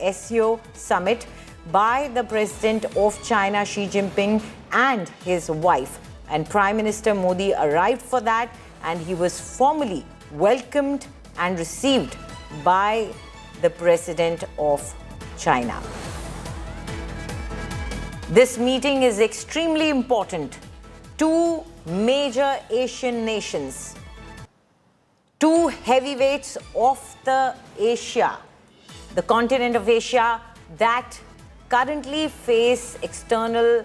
SCO summit by the President of China, Xi Jinping, and his wife. And Prime Minister Modi arrived for that, and he was formally welcomed and received by the President of China. This meeting is extremely important. Two major Asian nations, two heavyweights of the continent of Asia that currently face external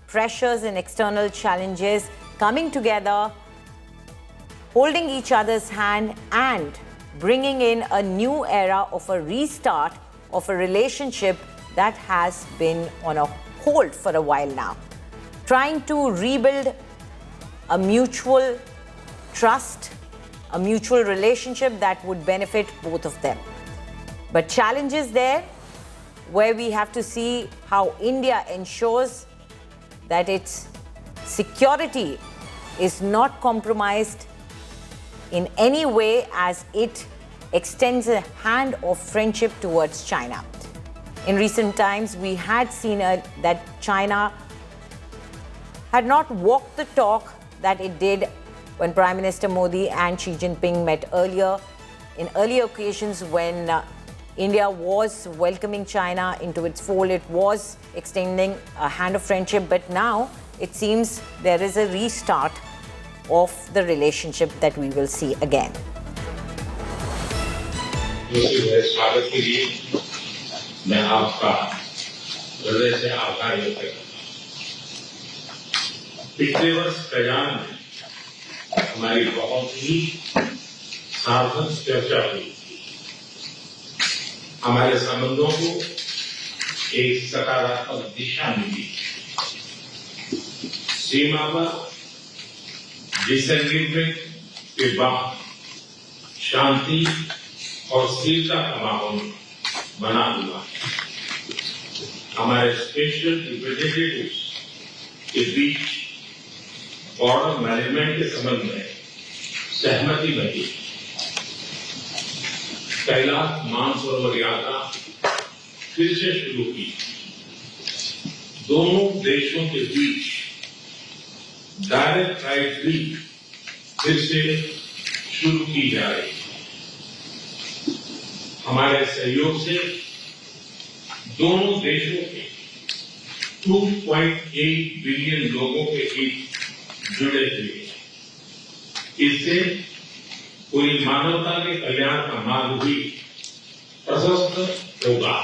pressures and external challenges, coming together, holding each other's hand and bringing in a new era of a restart of a relationship that has been on a hold for a while now, trying to rebuild a mutual trust, a mutual relationship that would benefit both of them. But challenges there where we have to see how India ensures that its security is not compromised in any way as it extends a hand of friendship towards China. In recent times, we had seen that China had not walked the talk that it did when Prime Minister Modi and Xi Jinping met earlier, in earlier occasions when India was welcoming China into its fold. It was extending a hand of friendship, but now it seems there is a restart of the relationship that we will see again. स्वागत के लिए मैं आपका हृदय से आभार व्यक्त करता हूं। पिछले वर्ष कजान में हमारी बहुत ही सार्थक चर्चा हुई, हमारे संबंधों को एक सकारात्मक दिशा मिली, सीमा पर डिसएग्रीमेंट के बाद शांति और स्थिरता का माहौल बना हुआ। हमारे स्पेशल रिप्रेजेंटेटिव्स के बीच बॉर्डर मैनेजमेंट के संबंध में सहमति बनी। कैलाश मानसरोवर यात्रा फिर से शुरू की। दोनों देशों के बीच डायरेक्ट फ्लाइट भी फिर से शुरू की जा रही है। हमारे सहयोग से दोनों देशों के 2.8 बिलियन लोगों के हित जुड़े हुए हैं। इससे पूरी मानवता के कल्याण का मार्ग भी प्रशस्त होगा।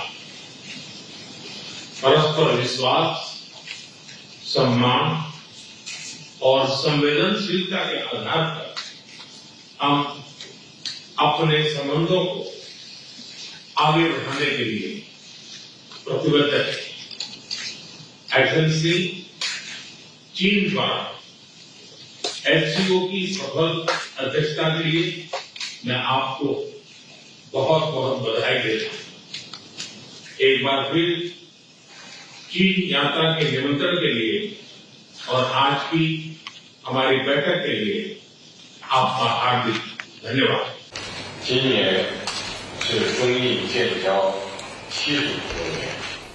परस्पर विश्वास, सम्मान और संवेदनशीलता के आधार पर हम अपने संबंधों को आगे बढ़ाने के लिए प्रतिबद्ध है। एजेंसी चीन द्वारा SCO की सफल अध्यक्षता के लिए मैं आपको बहुत बहुत बधाई देता हूं। एक बार फिर चीन यात्रा के निमंत्रण के लिए और आज की हमारी बैठक के लिए आपका हार्दिक धन्यवाद।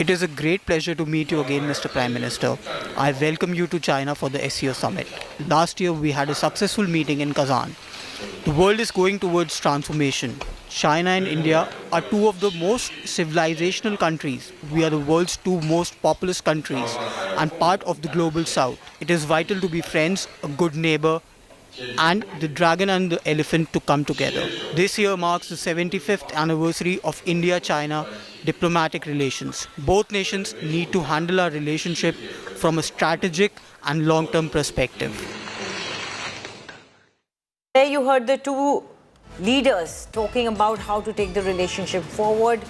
It is a great pleasure to meet you again, Mr. Prime Minister. I welcome you to China for the SCO summit. Last year, we had a successful meeting in Kazan. The world is going towards transformation. China and India are two of the most civilizational countries. We are the world's two most populous countries and part of the global south. It is vital to be friends, a good neighbor, and the dragon and the elephant to come together. This year marks the 75th anniversary of India-China diplomatic relations. Both nations need to handle our relationship from a strategic and long-term perspective. There you heard the two leaders talking about how to take the relationship forward.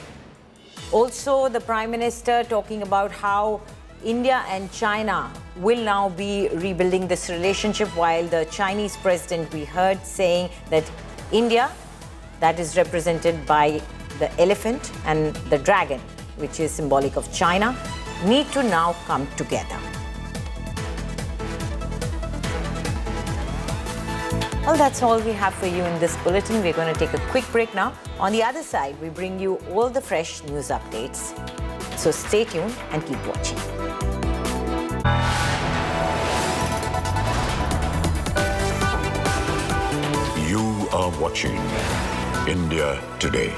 Also, the Prime Minister talking about how India and China will now be rebuilding this relationship, while the Chinese president, we heard, saying that India, that is represented by the elephant and the dragon, which is symbolic of China, need to now come together. Well, that's all we have for you in this bulletin. We're going to take a quick break now. On the other side, we bring you all the fresh news updates. So stay tuned and keep watching. You are watching India Today.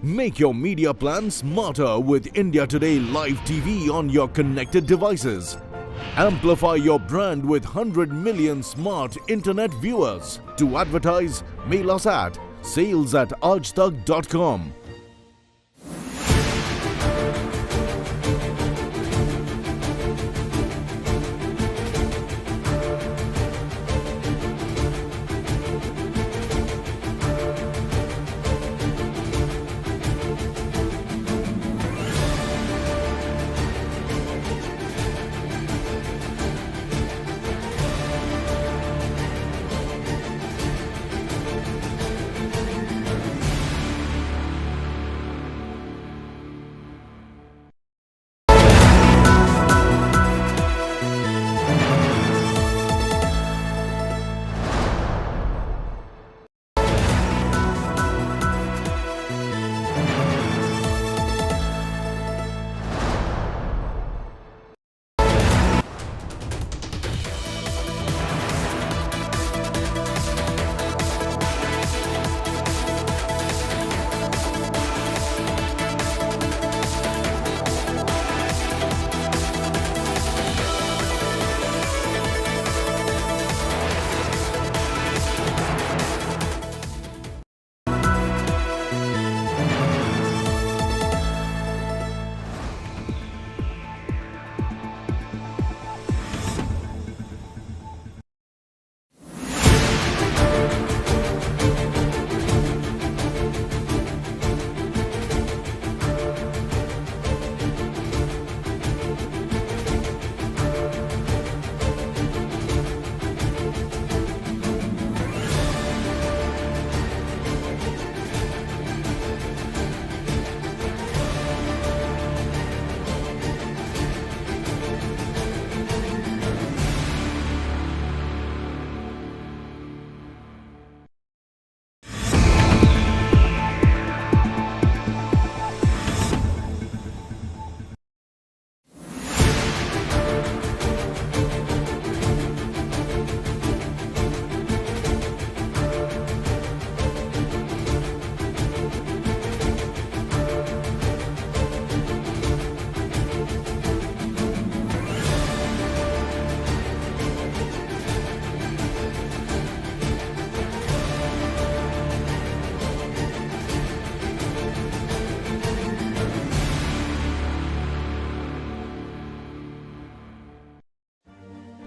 Make your media plan smarter with India Today Live TV on your connected devices. Amplify your brand with 100 million smart internet viewers. To advertise, mail us at sales@aajtak.com.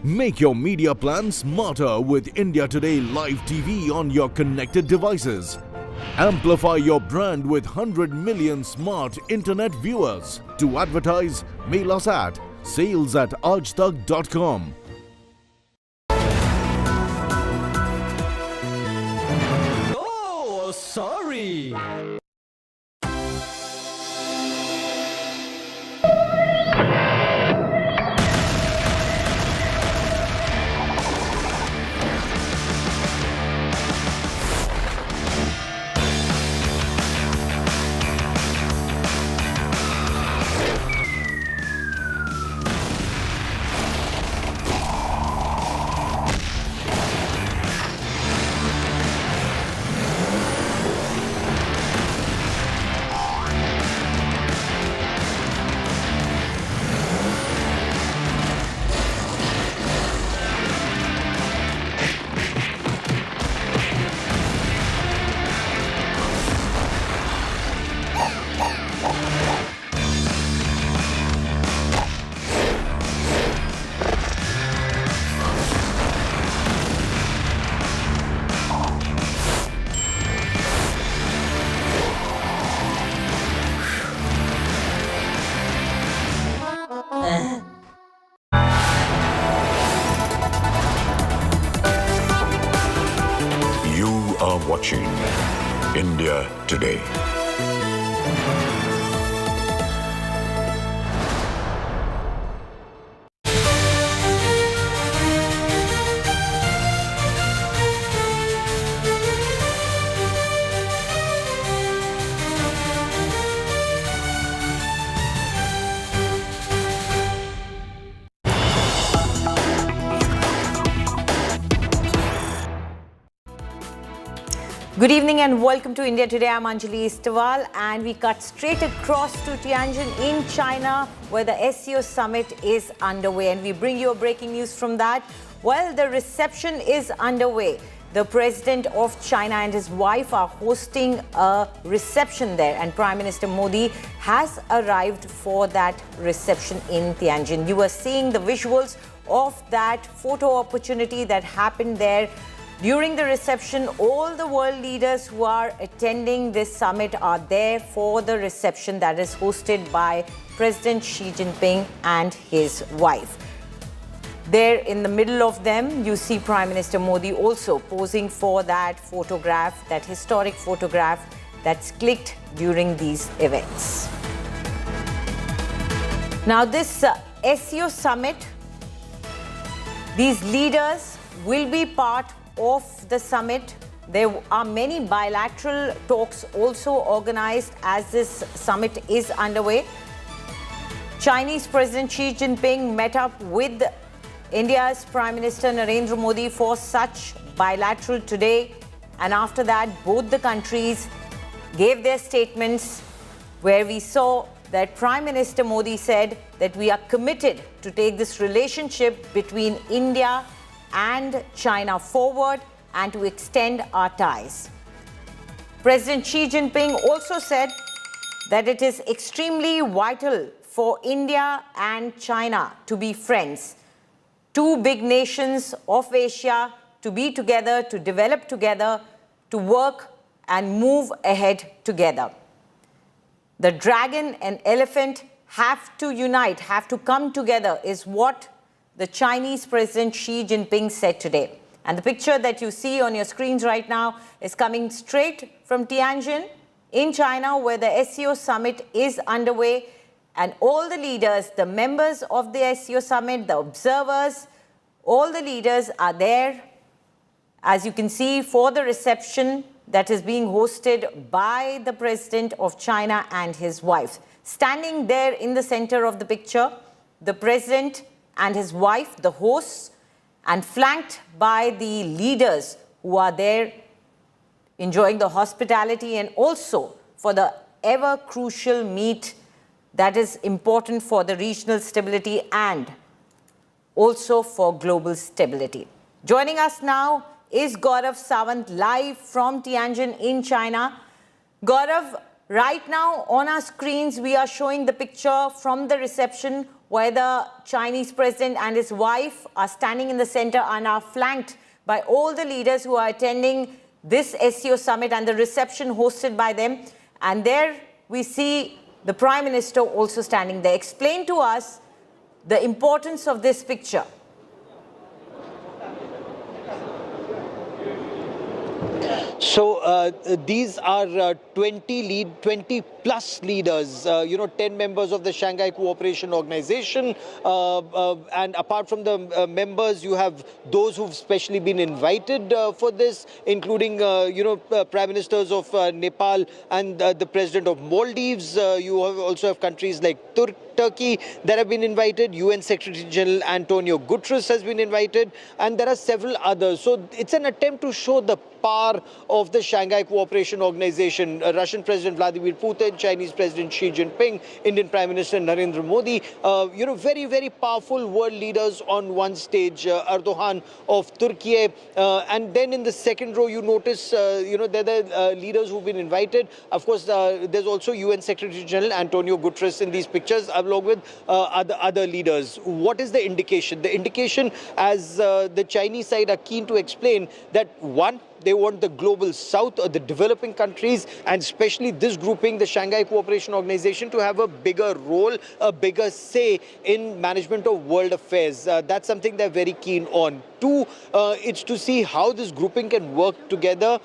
Make your media plan smarter with India Today Live TV on your connected devices. Amplify your brand with 100 million smart internet viewers. To advertise, mail us at sales@aajtak.com. Oh, sorry. watching India Today. Good evening and welcome to India Today. I'm Anjali Istawal and we cut straight across to Tianjin in China where the SCO summit is underway and we bring you a breaking news from that. Well, the reception is underway. The President of China and his wife are hosting a reception there and Prime Minister Modi has arrived for that reception in Tianjin. You are seeing the visuals of that photo opportunity that happened there. During the reception, all the world leaders who are attending this summit are there for the reception that is hosted by President Xi Jinping and his wife. There in the middle of them, you see Prime Minister Modi also posing for that photograph, that historic photograph that's clicked during these events. Now this SCO summit, these leaders will be part of the summit. There are many bilateral talks also organized as this summit is underway. Chinese President Xi Jinping met up with India's Prime Minister Narendra Modi for such bilateral today. And after that, both the countries gave their statements where we saw that Prime Minister Modi said that we are committed to take this relationship between India and China forward and to extend our ties. President Xi Jinping also said that it is extremely vital for India and China to be friends, two big nations of Asia to be together, to develop together, to work and move ahead together. The dragon and elephant have to unite, have to come together is what the Chinese President Xi Jinping said today. And the picture that you see on your screens right now is coming straight from Tianjin in China where the SCO summit is underway and all the leaders, the members of the SCO summit, the observers, all the leaders are there, as you can see, for the reception that is being hosted by the President of China and his wife. Standing there in the center of the picture, the President and his wife, the hosts, and flanked by the leaders who are there enjoying the hospitality and also for the ever crucial meet that is important for the regional stability and also for global stability. Joining us now is Gaurav Sawant live from Tianjin in China. Gaurav, right now on our screens we are showing the picture from the reception where the Chinese president and his wife are standing in the center and are flanked by all the leaders who are attending this SCO summit and the reception hosted by them. And there we see the Prime Minister also standing there. Explain to us the importance of this picture. So these are 20 plus leaders, 10 members of the Shanghai Cooperation Organization. And apart from the members, you have those who've specially been invited for this, including, Prime Ministers of Nepal and the President of Maldives. You also have countries like Turkey that have been invited. UN Secretary General Antonio Guterres has been invited. And there are several others. So it's an attempt to show the power of the Shanghai Cooperation Organization. Russian President Vladimir Putin, Chinese President Xi Jinping, Indian Prime Minister Narendra Modi, very, very powerful world leaders on one stage. Erdogan of Turkey. And then in the second row, you notice, there are the leaders who've been invited. Of course, there's also UN Secretary General Antonio Guterres in these pictures, along with other leaders. What is the indication? The indication, as the Chinese side are keen to explain, that one, They want the global south or the developing countries, and especially this grouping, the Shanghai Cooperation Organization, to have a bigger role, a bigger say in management of world affairs. That's something they're very keen on. Two, it's to see how this grouping can work together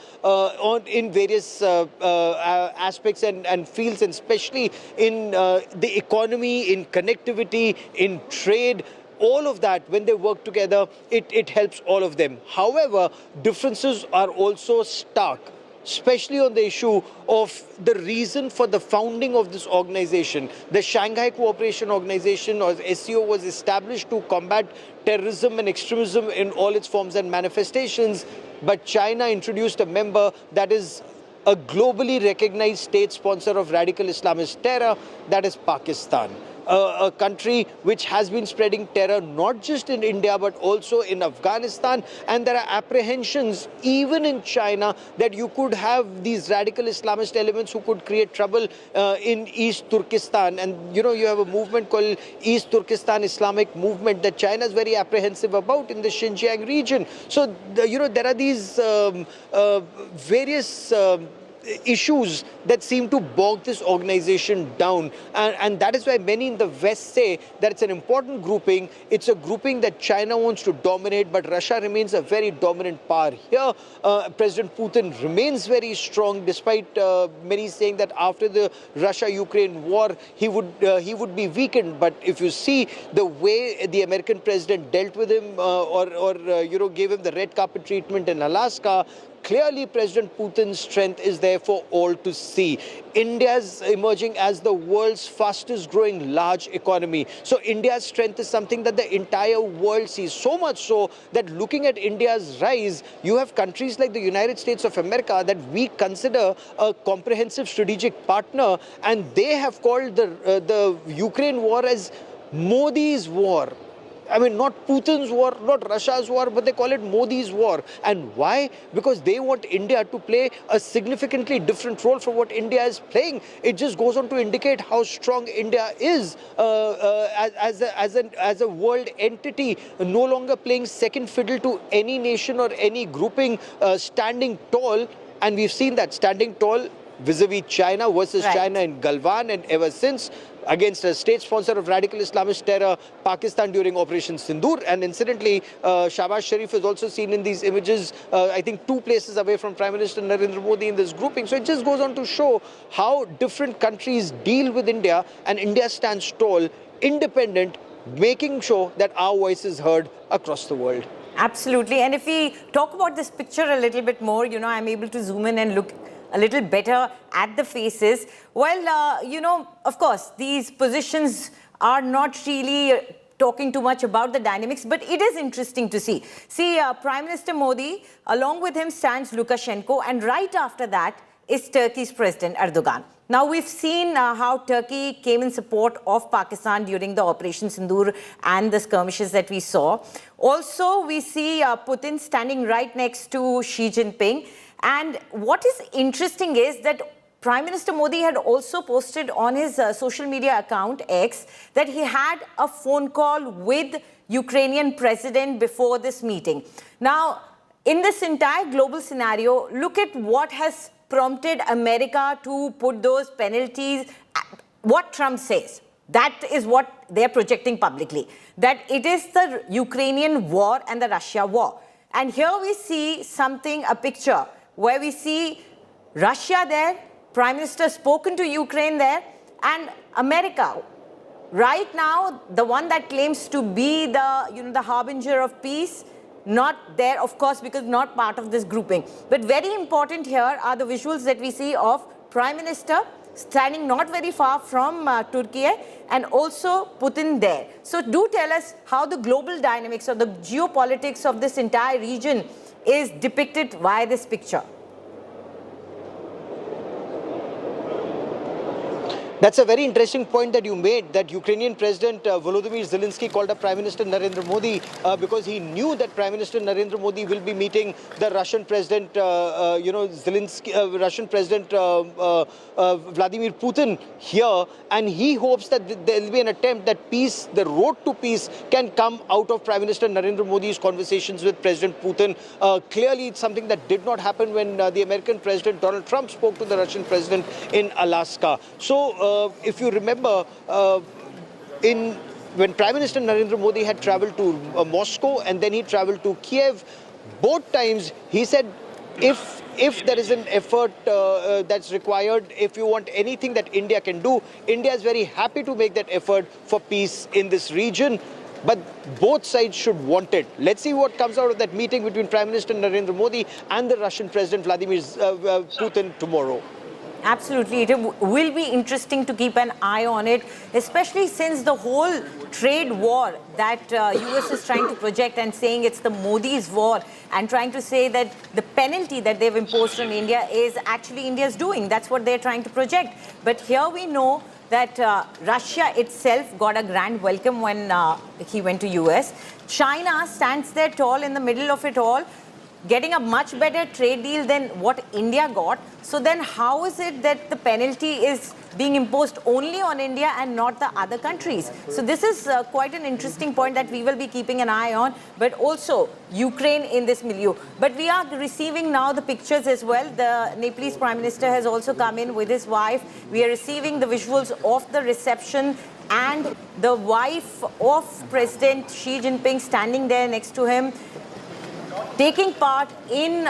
in various aspects and fields, and especially in the economy, in connectivity, in trade. All of that, when they work together, it helps all of them. However, differences are also stark, especially on the issue of the reason for the founding of this organization. The Shanghai Cooperation Organization, or SCO, was established to combat terrorism and extremism in all its forms and manifestations, but China introduced a member that is a globally recognized state sponsor of radical Islamist terror, that is Pakistan. A country which has been spreading terror not just in India but also in Afghanistan, and there are apprehensions even in China that you could have these radical Islamist elements who could create trouble in East Turkestan. And you have a movement called East Turkestan Islamic Movement that China is very apprehensive about in the Xinjiang region. So there are these various issues that seem to bog this organization down, and that is why many in the West say that it's an important grouping. It's a grouping that China wants to dominate, but Russia remains a very dominant power here. President Putin remains very strong, despite many saying that after the Russia-Ukraine war he would be weakened. But if you see the way the American president dealt with him, or gave him the red carpet treatment in Alaska, clearly President Putin's strength is there for all to see. India's emerging as the world's fastest growing large economy. So India's strength is something that the entire world sees. So much so that looking at India's rise, you have countries like the United States of America that we consider a comprehensive strategic partner, and they have called the Ukraine war as Modi's war. I mean, not Putin's war, not Russia's war, but they call it Modi's war. And why? Because they want India to play a significantly different role from what India is playing. It just goes on to indicate how strong India is as a world entity, no longer playing second fiddle to any nation or any grouping, standing tall. And we've seen that, standing tall vis-a-vis China versus China in Galwan, and ever since against a state sponsor of radical Islamist terror, Pakistan, during Operation Sindoor. And incidentally, Shahbaz Sharif is also seen in these images, I think 2 places away from Prime Minister Narendra Modi in this grouping. So it just goes on to show how different countries deal with India, and India stands tall, independent, making sure that our voice is heard across the world. Absolutely. And if we talk about this picture a little bit more, I'm able to zoom in and look a little better at the faces. Well, of course, these positions are not really talking too much about the dynamics, but it is interesting to see. See, Prime Minister Modi, along with him stands Lukashenko, and right after that is Turkey's President Erdogan. Now, we've seen how Turkey came in support of Pakistan during the Operation Sindoor and the skirmishes that we saw. Also, we see Putin standing right next to Xi Jinping. And what is interesting is that Prime Minister Modi had also posted on his social media account, X, that he had a phone call with Ukrainian president before this meeting. Now, in this entire global scenario, look at what has prompted America to put those penalties. What Trump says, that is what they're projecting publicly, that it is the Ukrainian war and the Russia war. And here we see a picture where we see Russia there, Prime Minister spoken to Ukraine there, and America. Right now, the one that claims to be the harbinger of peace, not there, of course, because not part of this grouping. But very important here are the visuals that we see of Prime Minister standing not very far from Turkey, and also Putin there. So do tell us how the global dynamics or the geopolitics of this entire region is depicted via this picture. That's a very interesting point that you made, that Ukrainian President Volodymyr Zelensky called up Prime Minister Narendra Modi because he knew that Prime Minister Narendra Modi will be meeting the Russian President, Russian President Vladimir Putin here, and he hopes that there will be an attempt that peace, the road to peace, can come out of Prime Minister Narendra Modi's conversations with President Putin. Clearly, it's something that did not happen when the American President Donald Trump spoke to the Russian President in Alaska. So, if you remember, when Prime Minister Narendra Modi had traveled to Moscow and then he traveled to Kiev, both times he said, if there is an effort that's required, if you want anything that India can do, India is very happy to make that effort for peace in this region. But both sides should want it. Let's see what comes out of that meeting between Prime Minister Narendra Modi and the Russian President Vladimir Putin tomorrow. Absolutely. It will be interesting to keep an eye on it, especially since the whole trade war that US is trying to project and saying it's the Modi's war, and trying to say that the penalty that they've imposed on India is actually India's doing. That's what they're trying to project. But here we know that Russia itself got a grand welcome when he went to US. China stands there tall in the middle of it all, getting a much better trade deal than what India got. So then how is it that the penalty is being imposed only on India and not the other countries? So this is quite an interesting point that we will be keeping an eye on, but also Ukraine in this milieu. But we are receiving now the pictures as well. The Nepalese Prime Minister has also come in with his wife. We are receiving the visuals of the reception and the wife of President Xi Jinping standing there next to him, taking part in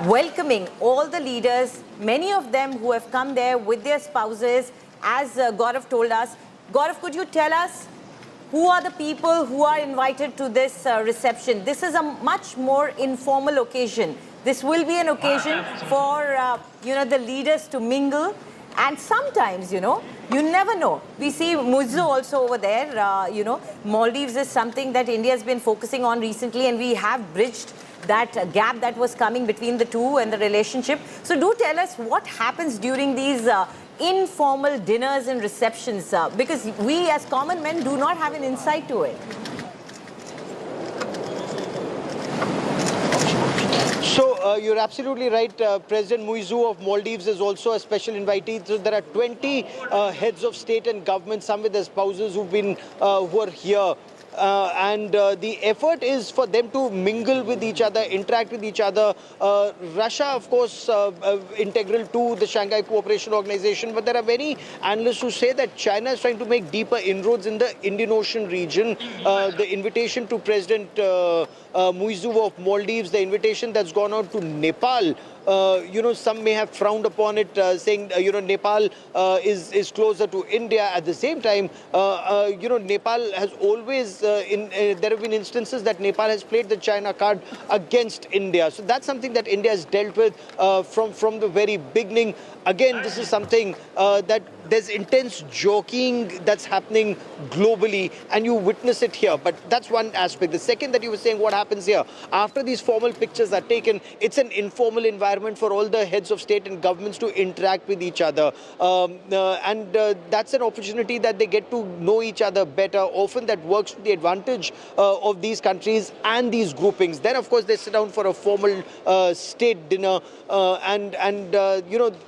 welcoming all the leaders, many of them who have come there with their spouses, as Gaurav told us. Gaurav, could you tell us who are the people who are invited to this reception? This is a much more informal occasion. This will be an occasion for, the leaders to mingle. And sometimes, you never know. We see Muizzu also over there. Maldives is something that India has been focusing on recently, and we have bridged that gap that was coming between the two and the relationship. So do tell us what happens during these informal dinners and receptions, because we as common men do not have an insight to it. So you're absolutely right. President Muizzu of Maldives is also a special invitee. So there are 20 heads of state and government, some with their spouses who are here. And the effort is for them to mingle with each other, interact with each other. Russia, of course, integral to the Shanghai Cooperation Organization, but there are many analysts who say that China is trying to make deeper inroads in the Indian Ocean region. The invitation to President Muizzu of Maldives, the invitation that's gone out to Nepal, some may have frowned upon it, saying, Nepal is closer to India. At the same time, Nepal has always, there have been instances that Nepal has played the China card against India. So that's something that India has dealt with from the very beginning. Again, this is something that there's intense joking that's happening globally, and you witness it here. But that's one aspect. The second that you were saying, what happens here? After these formal pictures are taken, it's an informal environment for all the heads of state and governments to interact with each other. And that's an opportunity that they get to know each other better. Often that works to the advantage of these countries and these groupings. Then, of course, they sit down for a formal state dinner.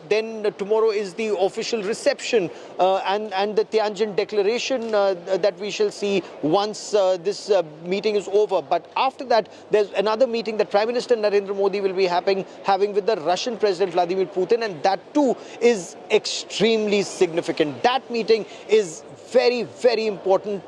Then tomorrow is the official reception and the Tianjin declaration that we shall see once this meeting is over. But after that, there's another meeting that Prime Minister Narendra Modi will be having with the Russian President Vladimir Putin, and that too is extremely significant. That meeting is very, very important,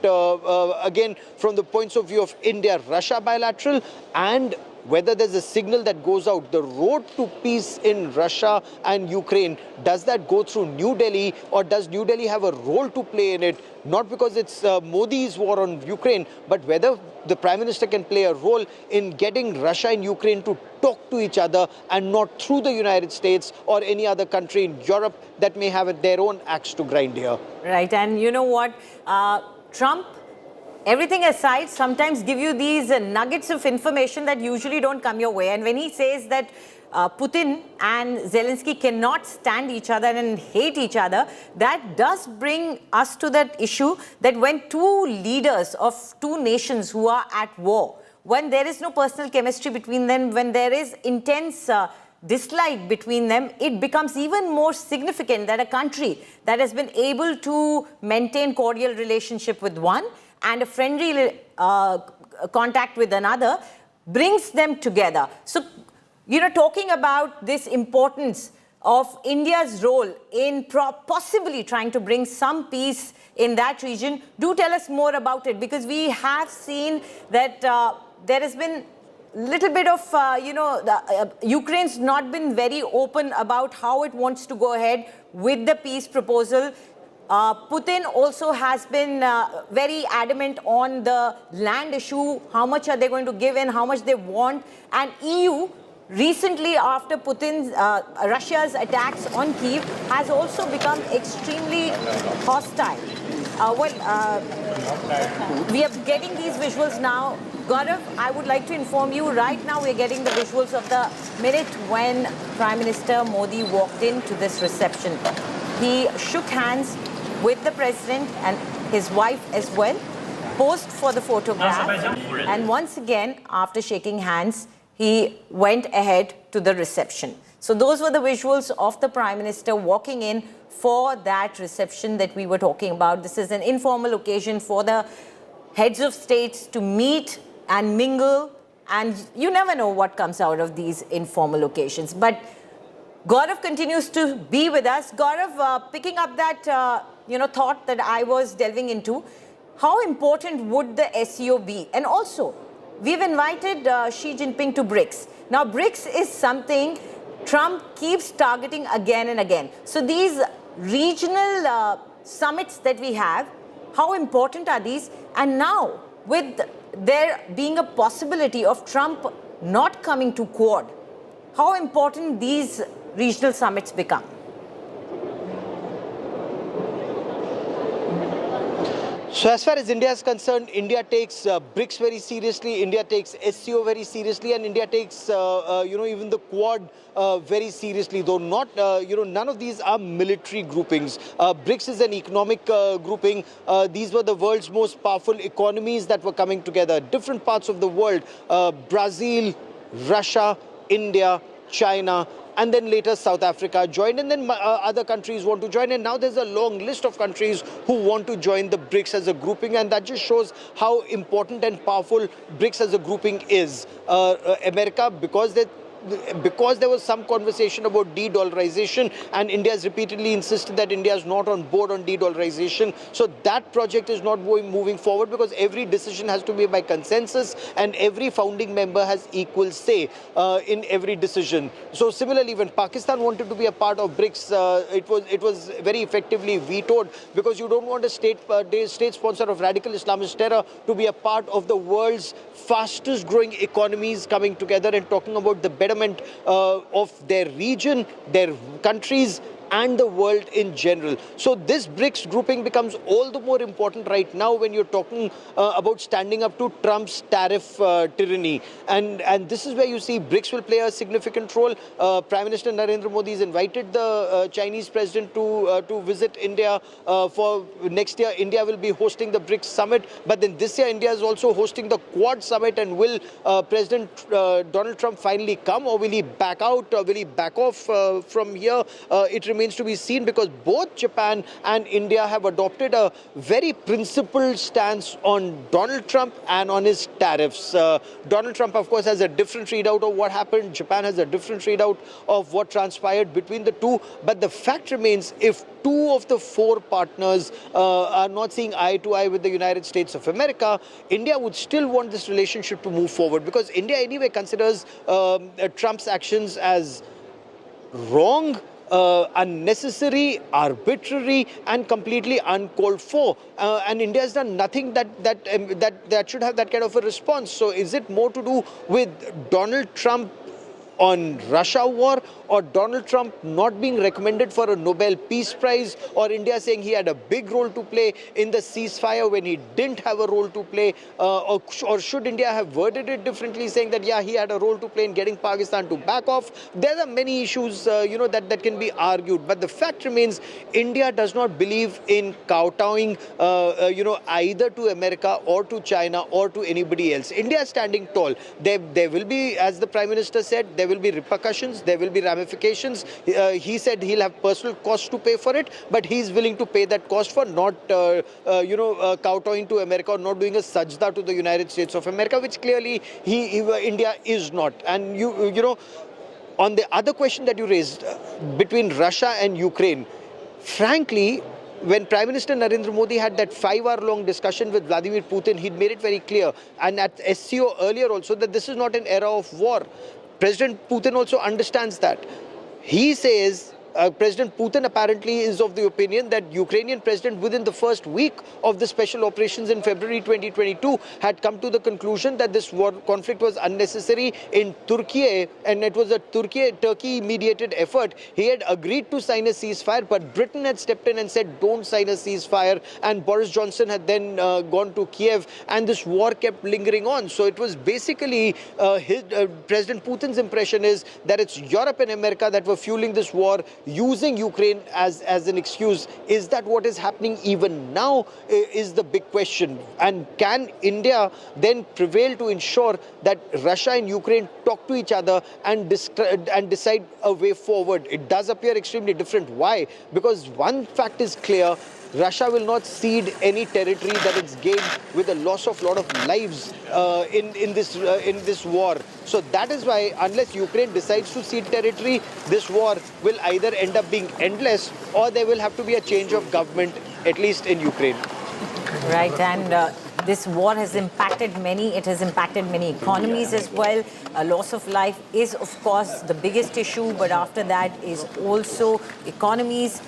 again, from the points of view of India-Russia bilateral, and whether there's a signal that goes out, the road to peace in Russia and Ukraine, does that go through New Delhi, or does New Delhi have a role to play in it? Not because it's Modi's war on Ukraine, but whether the Prime Minister can play a role in getting Russia and Ukraine to talk to each other, and not through the United States or any other country in Europe that may have their own axe to grind here. Right, and you know what? Trump, everything aside, sometimes give you these nuggets of information that usually don't come your way. And when he says that Putin and Zelensky cannot stand each other and hate each other, that does bring us to that issue that when two leaders of two nations who are at war, when there is no personal chemistry between them, when there is intense dislike between them, it becomes even more significant that a country that has been able to maintain cordial relationship with one and a friendly contact with another brings them together. So, talking about this importance of India's role in possibly trying to bring some peace in that region, do tell us more about it, because we have seen that there has been little bit of, Ukraine's not been very open about how it wants to go ahead with the peace proposal. Putin also has been very adamant on the land issue, how much are they going to give in, how much they want. And EU, recently after Putin's, Russia's attacks on Kyiv, has also become extremely hostile. We are getting these visuals now. Gaurav, I would like to inform you, right now we're getting the visuals of the minute when Prime Minister Modi walked into this reception. He shook hands with the President and his wife as well, posed for the photograph, and once again, after shaking hands, he went ahead to the reception. So those were the visuals of the Prime Minister walking in for that reception that we were talking about. This is an informal occasion for the heads of states to meet and mingle, and you never know what comes out of these informal occasions. But Gaurav continues to be with us. Gaurav, picking up that thought that I was delving into, how important would the SCO be? And also, we've invited Xi Jinping to BRICS. Now, BRICS is something Trump keeps targeting again and again. So these regional summits that we have, how important are these? And now, with there being a possibility of Trump not coming to Quad, how important these regional summits become? So as far as India is concerned, India takes BRICS very seriously, India takes SCO very seriously, and India takes, even the Quad very seriously, though not, none of these are military groupings. BRICS is an economic grouping. These were the world's most powerful economies that were coming together. Different parts of the world, Brazil, Russia, India, China, and then later South Africa joined, and then other countries want to join, and now there's a long list of countries who want to join the BRICS as a grouping, and that just shows how important and powerful BRICS as a grouping is. America, because there was some conversation about de-dollarization, and India has repeatedly insisted that India is not on board on de-dollarization. So that project is not moving forward, because every decision has to be by consensus, and every founding member has equal say in every decision. So similarly, when Pakistan wanted to be a part of BRICS, it was very effectively vetoed, because you don't want a state sponsor of radical Islamist terror to be a part of the world's fastest growing economies coming together and talking about the betterment of their region, their countries, and the world in general. So this BRICS grouping becomes all the more important right now when you're talking about standing up to Trump's tariff tyranny. And this is where you see BRICS will play a significant role. Prime Minister Narendra Modi has invited the Chinese President to visit India. For next year, India will be hosting the BRICS summit. But then this year, India is also hosting the Quad summit. And will President Donald Trump finally come, or will he back out, or will he back off from here? It remains to be seen, because both Japan and India have adopted a very principled stance on Donald Trump and on his tariffs. Donald Trump, of course, has a different readout of what happened. Japan has a different readout of what transpired between the two. But the fact remains, if two of the four partners are not seeing eye to eye with the United States of America, India would still want this relationship to move forward, because India anyway considers Trump's actions as wrong, unnecessary, arbitrary, and completely uncalled for. And India has done nothing that should have that kind of a response. So is it more to do with Donald Trump on Russia war, or Donald Trump not being recommended for a Nobel Peace Prize, or India saying he had a big role to play in the ceasefire when he didn't have a role to play, or should India have worded it differently, saying that, yeah, he had a role to play in getting Pakistan to back off? There are many issues, that can be argued. But the fact remains, India does not believe in kowtowing, either to America or to China or to anybody else. India is standing tall. There will be, as the Prime Minister said, there will be repercussions, there will be ramifications. He said he'll have personal costs to pay for it, but he's willing to pay that cost for not, kowtowing to America or not doing a sajda to the United States of America, which clearly India is not. And on the other question that you raised, between Russia and Ukraine, frankly, when Prime Minister Narendra Modi had that 5-hour-long discussion with Vladimir Putin, he'd made it very clear, and at SCO earlier also, that this is not an era of war. President Putin also understands that. He says, President Putin apparently is of the opinion that Ukrainian president, within the first week of the special operations in February 2022, had come to the conclusion that this war conflict was unnecessary in Turkey, and it was a Turkey-mediated effort. He had agreed to sign a ceasefire, but Britain had stepped in and said, don't sign a ceasefire, and Boris Johnson had then gone to Kiev, and this war kept lingering on. So it was basically President Putin's impression is that it's Europe and America that were fueling this war, using Ukraine as an excuse. Is that what is happening even now, is the big question. And can India then prevail to ensure that Russia and Ukraine talk to each other and decide a way forward? It does appear extremely different. Why? Because one fact is clear: Russia will not cede any territory that it's gained with the loss of a lot of lives in this war. So that is why, unless Ukraine decides to cede territory, this war will either end up being endless, or there will have to be a change of government, at least in Ukraine. Right, and this war has impacted many. It has impacted many economies as well. A loss of life is, of course, the biggest issue, but after that is also economies.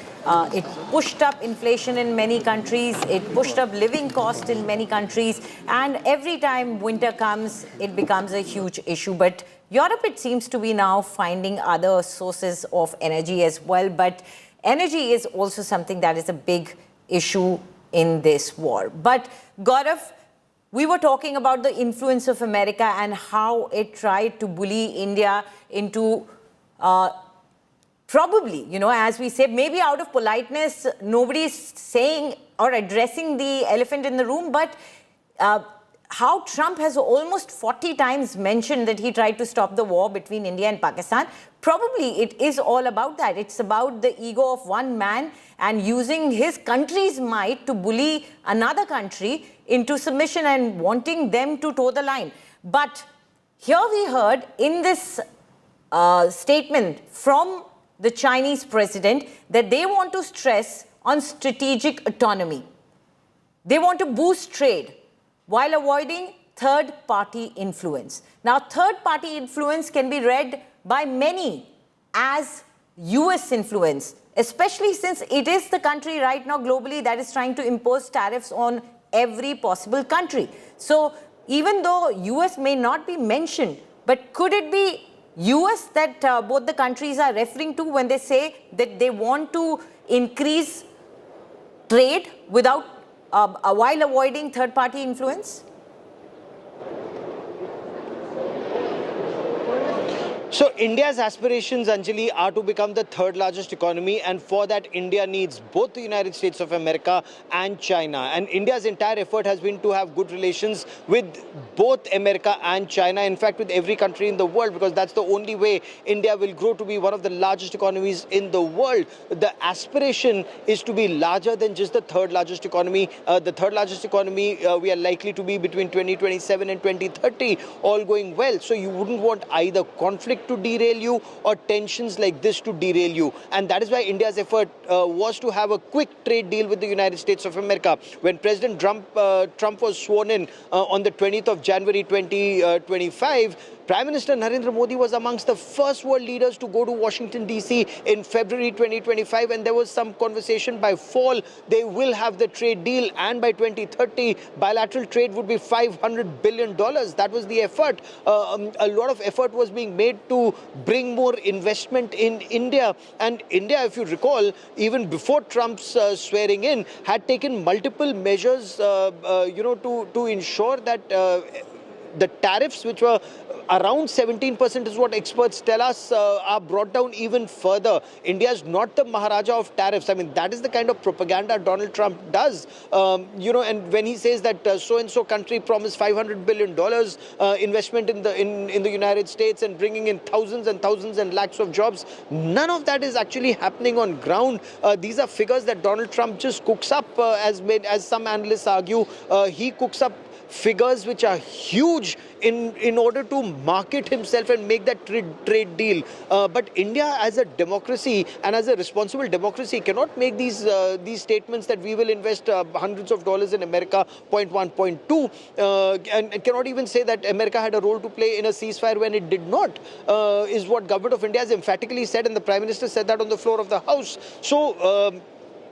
It pushed up inflation in many countries. It pushed up living costs in many countries. And every time winter comes, it becomes a huge issue. But Europe, it seems to be now finding other sources of energy as well. But energy is also something that is a big issue in this war. But Gaurav, we were talking about the influence of America and how it tried to bully India into probably, as we say, maybe out of politeness, nobody's saying or addressing the elephant in the room, but how Trump has almost 40 times mentioned that he tried to stop the war between India and Pakistan. Probably it is all about that. It's about the ego of one man and using his country's might to bully another country into submission and wanting them to toe the line. But here we heard in this statement from the Chinese president that they want to stress on strategic autonomy. They want to boost trade while avoiding third-party influence. Now, third-party influence can be read by many as US influence, especially since it is the country right now globally that is trying to impose tariffs on every possible country. So even though US may not be mentioned, but could it be US that both the countries are referring to when they say that they want to increase trade without while avoiding third-party influence? So India's aspirations, Anjali, are to become the third largest economy, and for that India needs both the United States of America and China. And India's entire effort has been to have good relations with both America and China, in fact with every country in the world, because that's the only way India will grow to be one of the largest economies in the world. The aspiration is to be larger than just the third largest economy. The third largest economy we are likely to be between 2027 and 2030, all going well. So you wouldn't want either conflict to derail you or tensions like this to derail you. And that is why India's effort was to have a quick trade deal with the United States of America. When President Trump was sworn in on the 20th of January 2025, Prime Minister Narendra Modi was amongst the first world leaders to go to Washington, D.C. in February 2025, and there was some conversation by fall they will have the trade deal, and by 2030, bilateral trade would be $500 billion. That was the effort. A lot of effort was being made to bring more investment in India. And India, if you recall, even before Trump's swearing in, had taken multiple measures, to ensure that the tariffs, which were around 17% is what experts tell us, are brought down even further. India is not the Maharaja of tariffs. I mean, that is the kind of propaganda Donald Trump does. And when he says that so-and-so country promised $500 billion investment in the United States and bringing in thousands and thousands and lakhs of jobs, none of that is actually happening on ground. These are figures that Donald Trump just cooks up, as some analysts argue. He cooks up figures which are huge in order to market himself and make that trade deal. But India, as a democracy and as a responsible democracy, cannot make these statements that we will invest hundreds of dollars in America, point 1, point 2, and cannot even say that America had a role to play in a ceasefire when it did not, is what government of India has emphatically said, and the Prime Minister said that on the floor of the House. So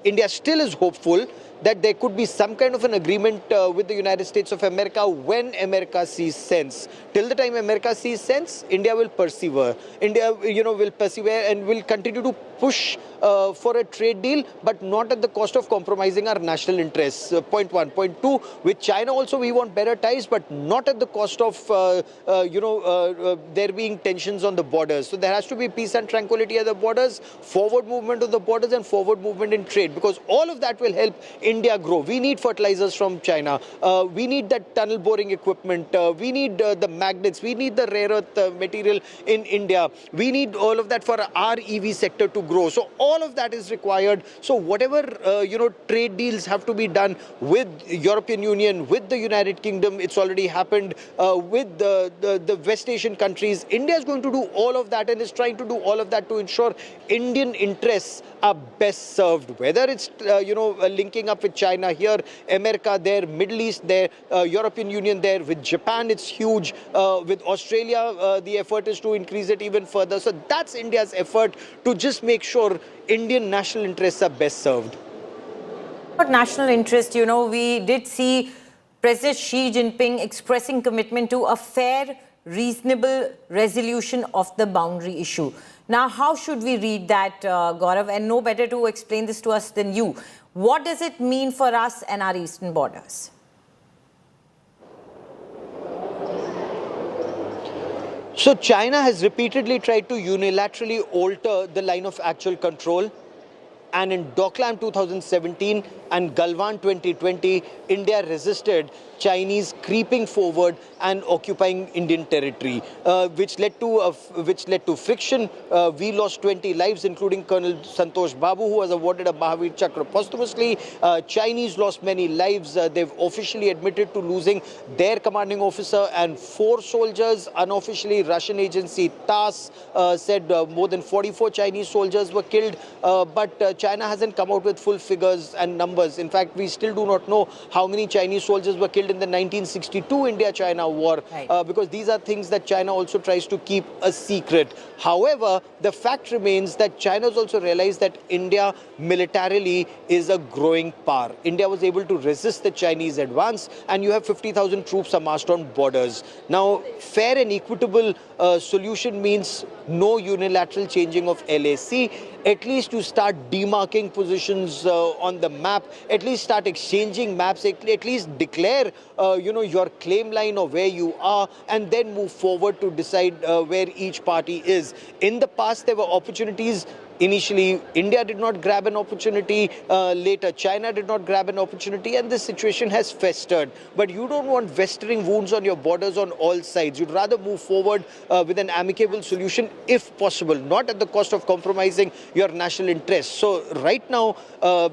India still is hopeful that there could be some kind of an agreement with the United States of America when America sees sense. Till the time America sees sense, India will persevere. India, will persevere and will continue to push for a trade deal, but not at the cost of compromising our national interests. Point 1. Point 2, with China also we want better ties, but not at the cost of, there being tensions on the borders. So there has to be peace and tranquility at the borders, forward movement of the borders and forward movement in trade, because all of that will help India grow. We need fertilizers from China. We need that tunnel boring equipment. We need the magnets. We need the rare earth material in India. We need all of that for our EV sector to grow. So all of that is required. So whatever, trade deals have to be done with European Union, with the United Kingdom, it's already happened, with the West Asian countries. India is going to do all of that and is trying to do all of that to ensure Indian interests are best served. Whether it's, linking up with China here, America there, Middle East there, European Union there, with Japan it's huge, with Australia the effort is to increase it even further. So that's India's effort to just make sure Indian national interests are best served. About national interest, we did see President Xi Jinping expressing commitment to a fair, reasonable resolution of the boundary issue. Now, how should we read that, Gaurav? And no better to explain this to us than you. What does it mean for us and our eastern borders? So China has repeatedly tried to unilaterally alter the line of actual control. And in Doklam 2017 and Galwan 2020, India resisted Chinese creeping forward and occupying Indian territory, which led to friction. We lost 20 lives, including Colonel Santosh Babu, who was awarded a Mahavir Chakra posthumously. Chinese lost many lives. They've officially admitted to losing their commanding officer and 4 soldiers. Unofficially, Russian agency TASS said more than 44 Chinese soldiers were killed. But China hasn't come out with full figures and numbers. In fact, we still do not know how many Chinese soldiers were killed in the 1962 India-China war, because these are things that China also tries to keep a secret. However, the fact remains that China has also realized that India militarily is a growing power. India was able to resist the Chinese advance, and you have 50,000 troops amassed on borders. Now, fair and equitable solution means no unilateral changing of LAC. At least you start demarking positions on the map, at least start exchanging maps, at least declare your claim line of where you are, and then move forward to decide where each party is. In the past, there were opportunities. Initially, India did not grab an opportunity. Later, China did not grab an opportunity, and this situation has festered. But you don't want festering wounds on your borders on all sides. You'd rather move forward with an amicable solution, if possible, not at the cost of compromising your national interests. So right now,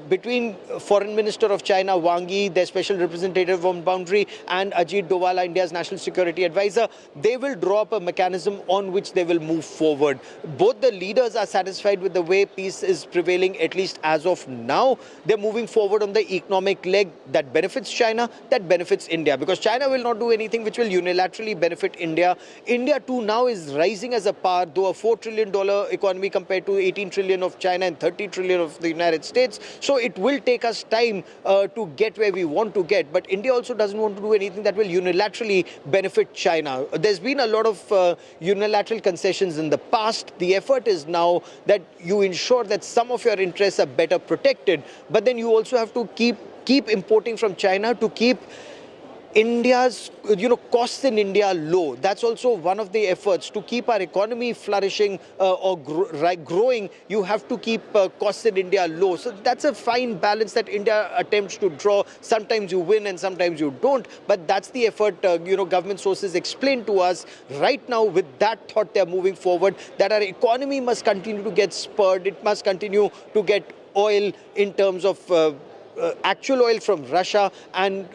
between Foreign Minister of China, Wang Yi, their special representative on boundary, and Ajit Dovala, India's national security advisor, they will draw up a mechanism on which they will move forward. Both the leaders are satisfied with the way peace is prevailing, at least as of now. They're moving forward on the economic leg that benefits China, that benefits India, because China will not do anything which will unilaterally benefit India. India too now is rising as a power, though a $4 trillion economy compared to 18 trillion of China and 30 trillion of the United States. So it will take us time to get where we want to get. But India also doesn't want to do anything that will unilaterally benefit China. There's been a lot of unilateral concessions in the past. The effort is now that you ensure that some of your interests are better protected, but then you also have to keep importing from China to keep India's costs in India low. That's also one of the efforts to keep our economy flourishing or growing. You have to keep costs in India low. So that's a fine balance that India attempts to draw. Sometimes you win and sometimes you don't. But that's the effort, government sources explain to us. Right now, with that thought, they're moving forward, that our economy must continue to get spurred. It must continue to get oil in terms of actual oil from Russia and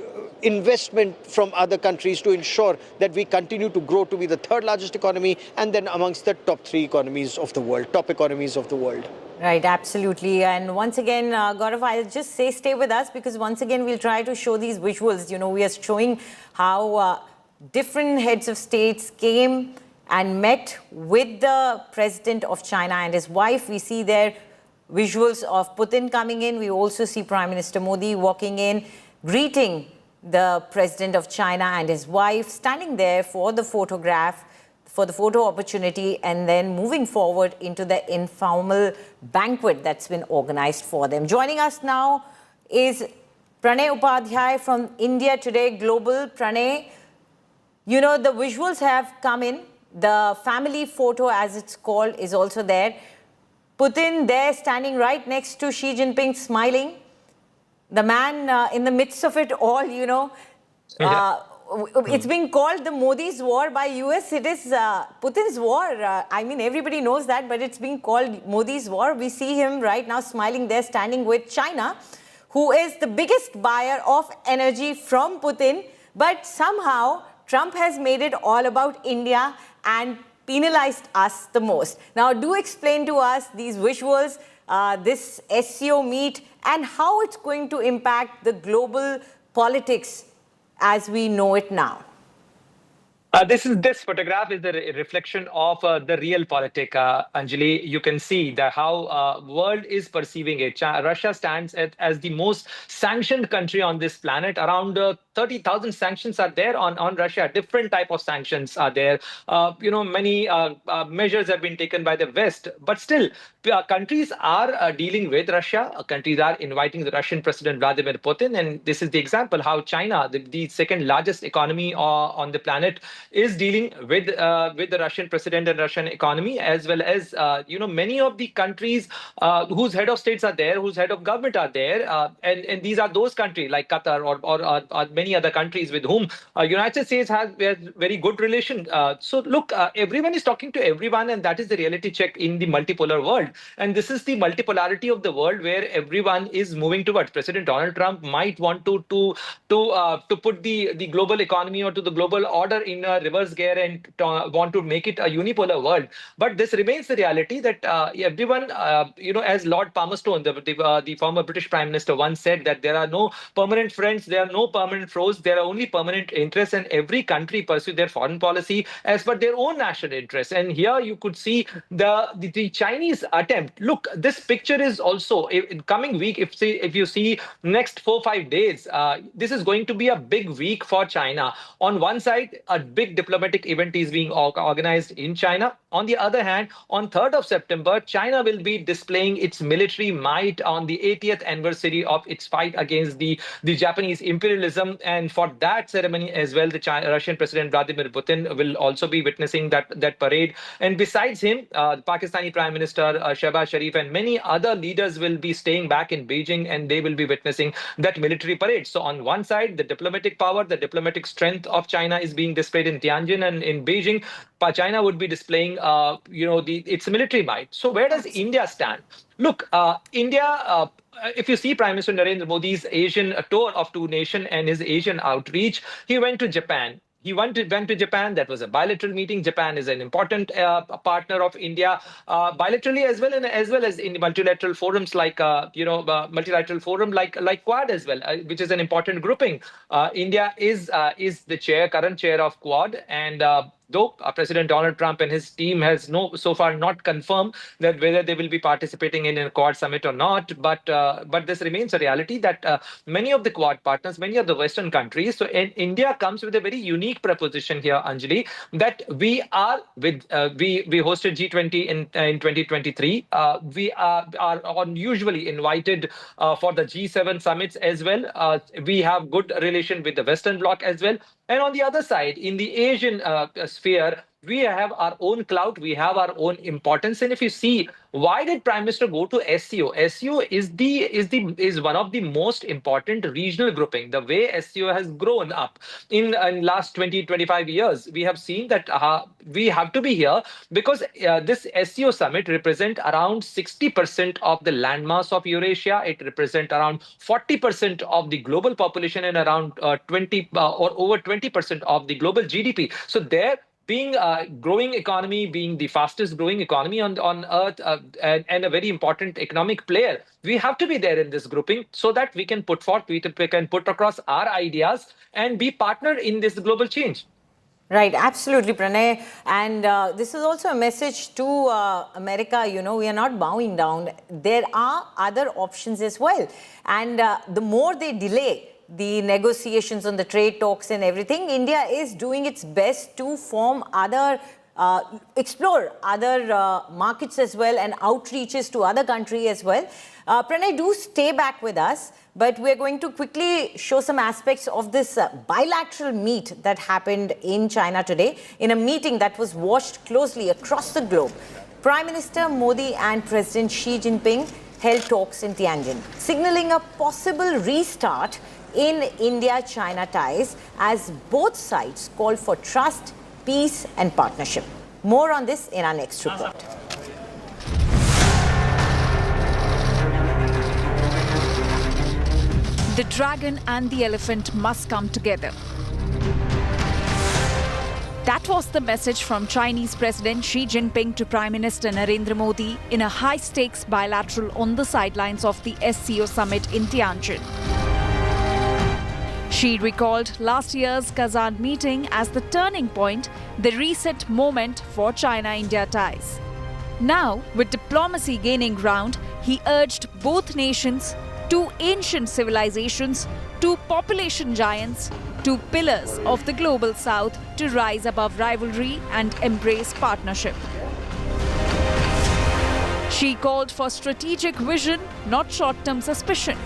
investment from other countries to ensure that we continue to grow to be the third largest economy and then amongst the top economies of the world. Right, absolutely. And once again, Gaurav, I'll just say stay with us, because once again, we'll try to show these visuals. We are showing how different heads of states came and met with the president of China and his wife. We see there visuals of Putin coming in. We also see Prime Minister Modi walking in, greeting the president of China and his wife, standing there for the photograph, for the photo opportunity, and then moving forward into the informal banquet that's been organized for them. Joining us now is Pranay Upadhyay from India Today Global. Pranay, the visuals have come in. The family photo, as it's called, is also there. Putin there standing right next to Xi Jinping, smiling. The man in the midst of it all, it's being called the Modi's war by US. It is Putin's war. Everybody knows that, but it's being called Modi's war. We see him right now smiling there, standing with China, who is the biggest buyer of energy from Putin. But somehow, Trump has made it all about India and penalized us the most. Now, do explain to us these visuals, this SCO meet, and how it's going to impact the global politics as we know it now. This photograph is the reflection of the real politic, Anjali. You can see how world is perceiving it. Russia stands as the most sanctioned country on this planet. Around 30,000 sanctions are there on Russia. Different type of sanctions are there. Many measures have been taken by the West, but still countries are dealing with Russia. Countries are inviting the Russian President Vladimir Putin, and this is the example how China, the second largest economy on the planet, is dealing with the Russian president and Russian economy, as well as many of the countries whose head of states are there, whose head of government are there, and these are those countries like Qatar or many other countries with whom United States has very good relation. So look, everyone is talking to everyone, and that is the reality check in the multipolar world. And this is the multipolarity of the world where everyone is moving towards. President Donald Trump might want to put the global economy or to the global order in a reverse gear and want to make it a unipolar world. But this remains the reality that everyone, as Lord Palmerston, the former British Prime Minister, once said that there are no permanent friends, there are no permanent foes, there are only permanent interests, and every country pursue their foreign policy as per their own national interests. And here you could see the Chinese attempt. Look, this picture is also in coming week. If you see next 4-5 days, this is going to be a big week for China. On one side, a big diplomatic event is being organized in China. On the other hand, on 3rd of September, China will be displaying its military might on the 80th anniversary of its fight against the Japanese imperialism. And for that ceremony as well, the Russian President Vladimir Putin will also be witnessing that parade. And besides him, Pakistani Prime Minister Shehbaz Sharif and many other leaders will be staying back in Beijing, and they will be witnessing that military parade. So on one side, the diplomatic power, the diplomatic strength of China is being displayed in Tianjin and in Beijing. China would be displaying, its military might. So where does India stand? Look, India, if you see Prime Minister Narendra Modi's Asian tour of 2 nations and his Asian outreach, he went to Japan. He went to Japan. That was a bilateral meeting. Japan is an important partner of India, bilaterally as well as in multilateral forums like multilateral forum like Quad as well, which is an important grouping. India is the current chair of Quad, and though President Donald Trump and his team has so far not confirmed that whether they will be participating in a Quad summit or not, but this remains a reality that many of the Quad partners, many of the Western countries, so India comes with a very unique proposition here, Anjali, that we hosted G20 in 2023. We are usually invited for the G7 summits as well. We have good relation with the Western Bloc as well. And on the other side, in the Asian sphere, we have our own clout, we have our own importance. And if you see, why did Prime Minister go to SCO? SCO is one of the most important regional grouping. The way SCO has grown up in last 20-25 years, we have seen that we have to be here because this SCO summit represents around 60% of the landmass of Eurasia. It represents around 40% of the global population and around 20 or over 20% of the global GDP. So there, being a growing economy, being the fastest growing economy on earth, and a very important economic player, we have to be there in this grouping so that we can put across our ideas and be partnered in this global change. Right, absolutely, Pranay. And this is also a message to America, we are not bowing down. There are other options as well. And the more they delay the negotiations on the trade talks and everything, India is doing its best to explore other markets as well and outreaches to other countries as well. Pranay, do stay back with us, but we're going to quickly show some aspects of this bilateral meet that happened in China today, in a meeting that was watched closely across the globe. Prime Minister Modi and President Xi Jinping held talks in Tianjin, signaling a possible restart in India-China ties as both sides call for trust, peace and partnership. More on this in our next report. The dragon and the elephant must come together. That was the message from Chinese President Xi Jinping to Prime Minister Narendra Modi in a high-stakes bilateral on the sidelines of the SCO summit in Tianjin. Xi recalled last year's Kazan meeting as the turning point, the reset moment for China-India ties. Now, with diplomacy gaining ground, he urged both nations, two ancient civilizations, two population giants, two pillars of the global south, to rise above rivalry and embrace partnership. Xi called for strategic vision, not short-term suspicion,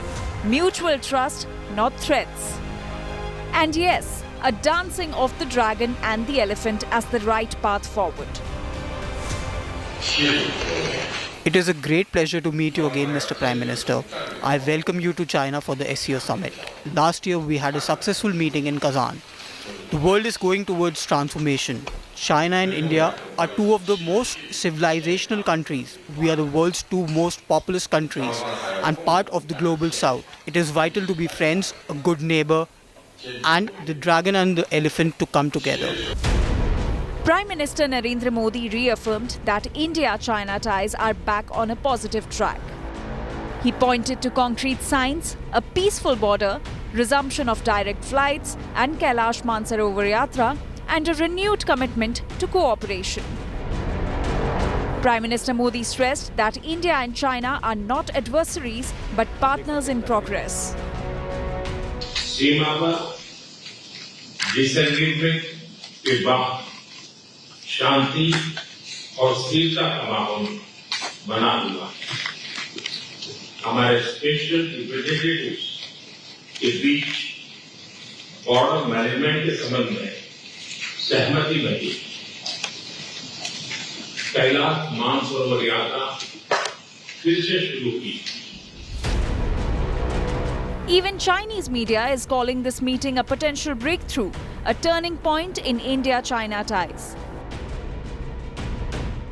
mutual trust, not threats. And yes, a dancing of the dragon and the elephant as the right path forward. It is a great pleasure to meet you again, Mr. Prime Minister. I welcome you to China for the SCO summit. Last year, we had a successful meeting in Kazan. The world is going towards transformation. China and India are two of the most civilizational countries. We are the world's two most populous countries and part of the global south. It is vital to be friends, a good neighbor, and the dragon and the elephant to come together. Prime Minister Narendra Modi reaffirmed that India-China ties are back on a positive track. He pointed to concrete signs, a peaceful border, resumption of direct flights and Kailash Mansarovar Yatra, and a renewed commitment to cooperation. Prime Minister Modi stressed that India and China are not adversaries but partners in progress. सीमा पर disagreement के बाद शांति और स्थिरता का माहौल बना हुआ है। हमारे स्पेशल रिप्रेजेंटेटिव्स के बीच बॉर्डर मैनेजमेंट के संबंध में सहमति बनी। कैलाश मानसरोवर यात्रा फिर से शुरू की। Even Chinese media is calling this meeting a potential breakthrough, a turning point in India-China ties.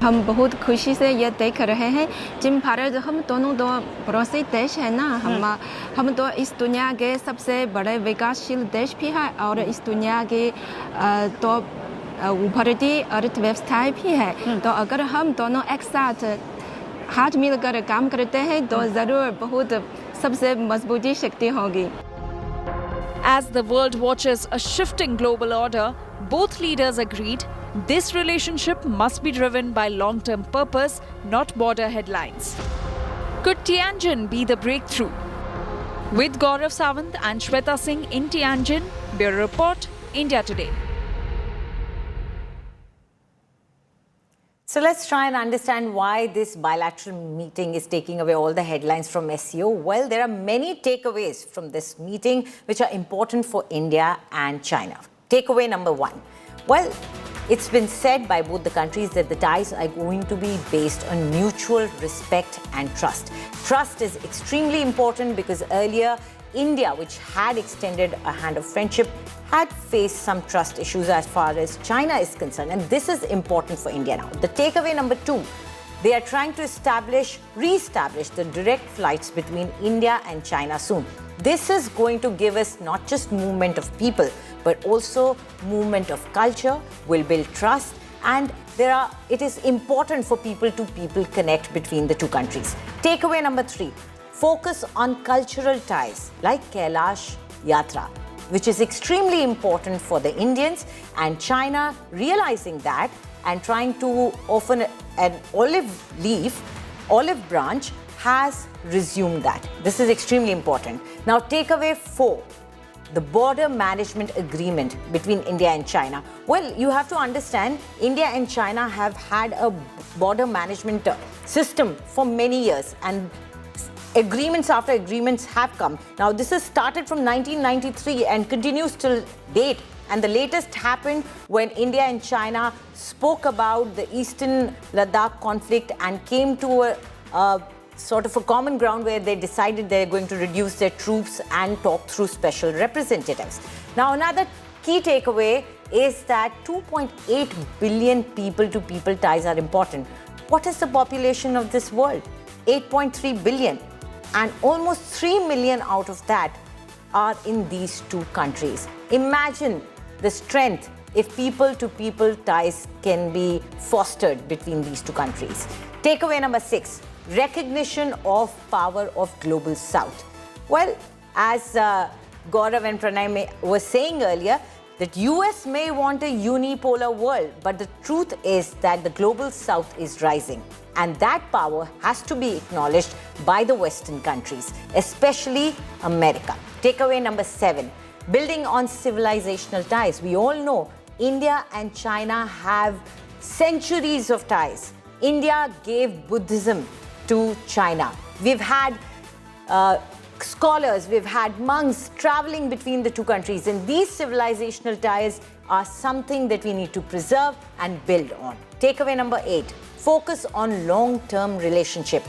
हम बहुत खुशी से ये देख रहे हैं चीन भारत हम दोनों दो पड़ोसी देश है ना हम तो इस दुनिया के सबसे बड़े विकासशील देश भी है और इस दुनिया के तो उभरती अर्थव्यवस्थाएं भी है तो अगर हम दोनों एक साथ हाथ मिलकर काम करते हैं तो जरूर बहुत सबसे मजबूती शक्ति होगी. As the world watches a shifting global order, both leaders agreed this relationship must be driven by long-term purpose, not border headlines. Could Tianjin be the breakthrough? With Gaurav Sawant and Shweta Singh in Tianjin, Bureau Report, India Today. So let's try and understand why this bilateral meeting is taking away all the headlines from SCO. Well, there are many takeaways from this meeting which are important for India and China. Takeaway number one. Well, it's been said by both the countries that the ties are going to be based on mutual respect and trust. Trust is extremely important because earlier India, which had extended a hand of friendship, had faced some trust issues as far as China is concerned. And this is important for India now. The takeaway number two, they are trying to re-establish the direct flights between India and China soon. This is going to give us not just movement of people, but also movement of culture, will build trust, and it is important for people to people connect between the two countries. Takeaway number three, focus on cultural ties like Kailash Yatra, which is extremely important for the Indians, and China realizing that and trying to offer an olive branch has resumed that. This is extremely important. Now, takeaway 4, the border management agreement between India and China. Well, you have to understand, India and China have had a border management system for many years, and agreements after agreements have come. Now, this has started from 1993 and continues till date. And the latest happened when India and China spoke about the Eastern Ladakh conflict and came to a sort of a common ground where they decided they're going to reduce their troops and talk through special representatives. Now, another key takeaway is that 2.8 billion people-to-people ties are important. What is the population of this world? 8.3 billion. And almost 3 million out of that are in these two countries. Imagine the strength if people-to-people ties can be fostered between these two countries. Takeaway number 6, recognition of power of Global South. Well, as Gaurav and Pranay were saying earlier, that US may want a unipolar world, but the truth is that the Global South is rising. And that power has to be acknowledged by the Western countries, especially America. Takeaway number 7, building on civilizational ties. We all know India and China have centuries of ties. India gave Buddhism to China. We've had scholars, we've had monks traveling between the two countries, and these civilizational ties are something that we need to preserve and build on. Takeaway number 8, focus on long-term relationship.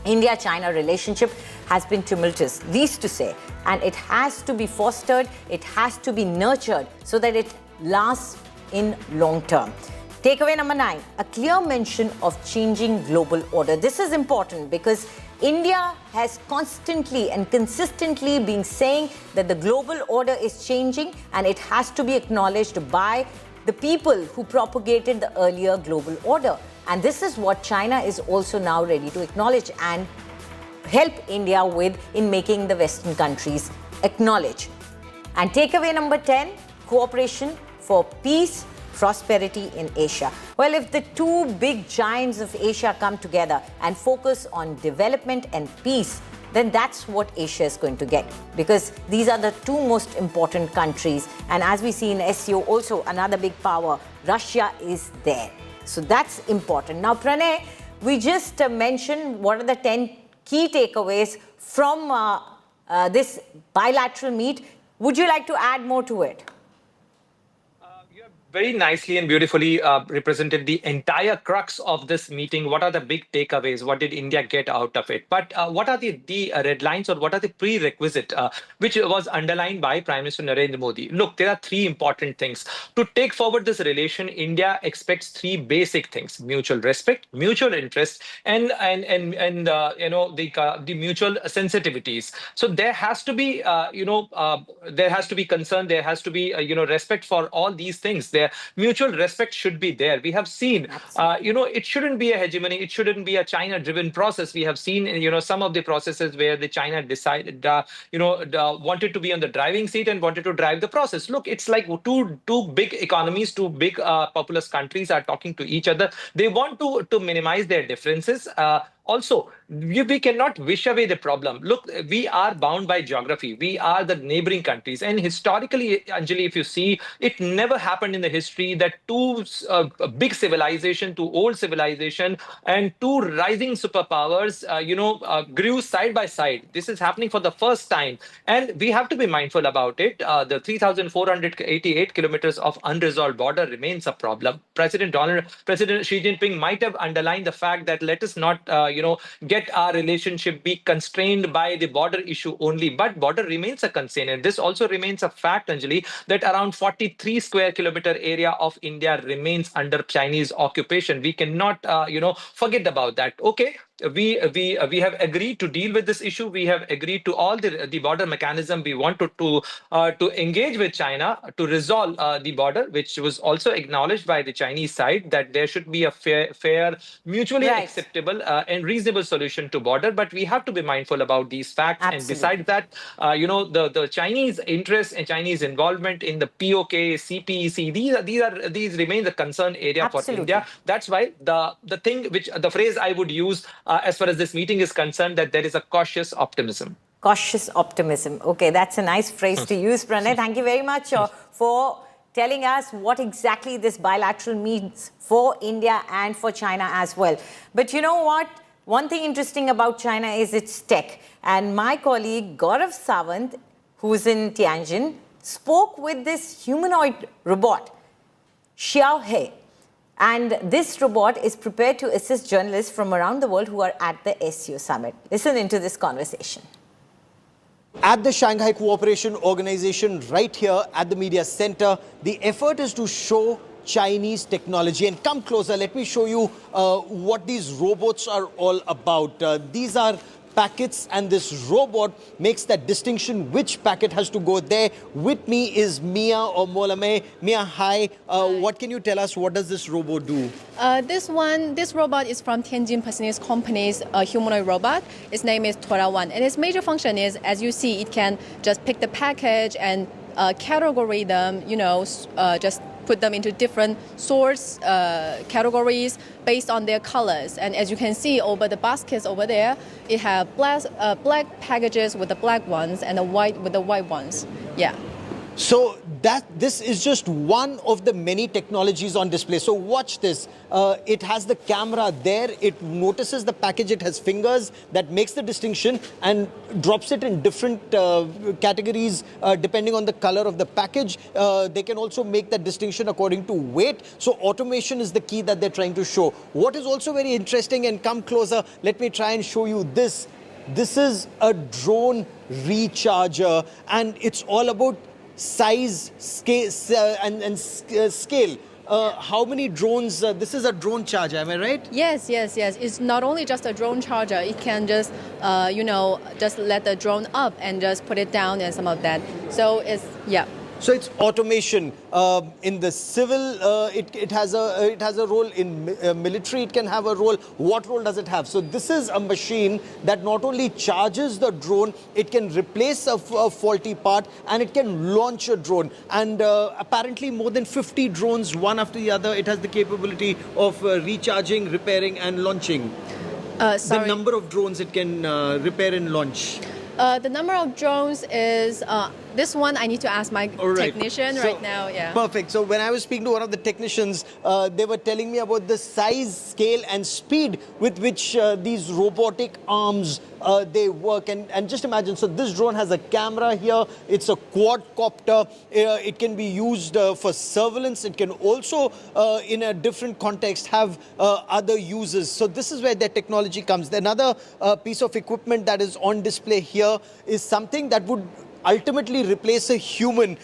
India-China relationship has been tumultuous, least to say, and it has to be fostered, it has to be nurtured so that it lasts in long term. Takeaway number 9, a clear mention of changing global order. This is important because India has constantly and consistently been saying that the global order is changing and it has to be acknowledged by the people who propagated the earlier global order. And this is what China is also now ready to acknowledge and help India with in making the Western countries acknowledge. And takeaway number 10, cooperation for peace, prosperity in Asia. Well, if the two big giants of Asia come together and focus on development and peace, then that's what Asia is going to get, because these are the two most important countries. And as we see in SCO, also another big power, Russia is there. So that's important. Now, Pranay, we just mentioned what are the 10 key takeaways from this bilateral meet. Would you like to add more to it? Very nicely and beautifully represented the entire crux of this meeting. What are the big takeaways? What did India get out of it? But what are the red lines, or what are the prerequisites which was underlined by Prime Minister Narendra Modi? Look, there are three important things. To take forward this relation, India expects three basic things: mutual respect, mutual interest, and the mutual sensitivities. So there has to be there has to be concern, there has to be respect for all these things. There mutual respect should be there. We have seen it shouldn't be a hegemony, it shouldn't be a China driven process. We have seen some of the processes where the China decided wanted to be on the driving seat and wanted to drive the process. Look, it's like two big economies, two big populous countries are talking to each other. They want to minimize their differences. Also, we cannot wish away the problem. Look, we are bound by geography. We are the neighboring countries. And historically, Anjali, if you see, it never happened in the history that two big civilization, two old civilization, and two rising superpowers, grew side by side. This is happening for the first time. And we have to be mindful about it. The 3,488 kilometers of unresolved border remains a problem. President Xi Jinping might have underlined the fact that let us not get our relationship be constrained by the border issue only, but border remains a concern. And this also remains a fact, Anjali, that around 43 square kilometer area of India remains under Chinese occupation. We cannot, forget about that. Okay. We have agreed to deal with this issue. We have agreed to all the border mechanism. We wanted to engage with China to resolve the border, which was also acknowledged by the Chinese side that there should be a fair mutually acceptable and reasonable solution to border. But we have to be mindful about these facts. Absolutely. And besides that, the Chinese interest and Chinese involvement in the POK, CPEC, these remain the concern area for India. That's why the phrase I would use as far as this meeting is concerned, that there is a cautious optimism. Cautious optimism. Okay, that's a nice phrase to use, Pranay. Thank you very much for telling us what exactly this bilateral means for India and for China as well. But you know what? One thing interesting about China is its tech. And my colleague Gaurav Sawant, who's in Tianjin, spoke with this humanoid robot, Xiao He. And this robot is prepared to assist journalists from around the world who are at the SCO summit. Listen into this conversation. At the Shanghai Cooperation Organization, right here at the media center, the effort is to show Chinese technology. And come closer, let me show you what these robots are all about. These are packets, and this robot makes that distinction which packet has to go there. With me is Mia or Molame. Mia, hi. What can you tell us? What does this robot do? This robot is from Tianjin Personis Company's humanoid robot. Its name is Tora One, and its major function is, as you see, it can just pick the package and categorize them. Just put them into different source categories based on their colors. And as you can see over the baskets over there, it have black packages with the black ones and the white with the white ones. Yeah. So this is just one of the many technologies on display. So watch this. It has the camera there. It notices the package. It has fingers that makes the distinction and drops it in different categories depending on the color of the package. They can also make that distinction according to weight. So automation is the key that they're trying to show. What is also very interesting, and come closer, let me try and show you this. This is a drone recharger, and it's all about size, scale, and scale. How many drones? This is a drone charger, am I right? Yes. It's not only just a drone charger. It can just, just let the drone up and just put it down and some of that. So So it's automation. In the civil, it has a role. In military, it can have a role. What role does it have? So this is a machine that not only charges the drone, it can replace a faulty part, and it can launch a drone. And apparently more than 50 drones, one after the other, it has the capability of recharging, repairing and launching. The number of drones it can repair and launch. The number of drones is This one I need to ask my technician right now. Yeah. Perfect. So when I was speaking to one of the technicians, they were telling me about the size, scale and speed with which these robotic arms they work. And just imagine, so this drone has a camera here. It's a quadcopter. It can be used for surveillance. It can also, in a different context, have other uses. So this is where their technology comes. Another piece of equipment that is on display here is something that would ultimately replace a human.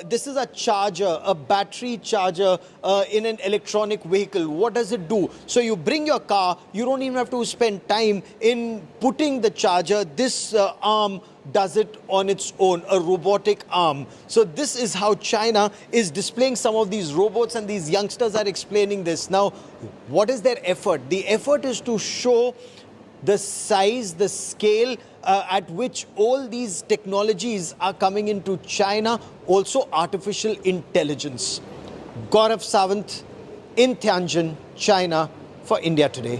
This is a charger, a battery charger in an electronic vehicle. What does it do? So you bring your car, you don't even have to spend time in putting the charger. This arm does it on its own, a robotic arm. So this is how China is displaying some of these robots, and these youngsters are explaining this. Now, what is their effort? The effort is to show the size, the scale at which all these technologies are coming into China, also artificial intelligence. Gaurav Sawant in Tianjin, China, for India Today.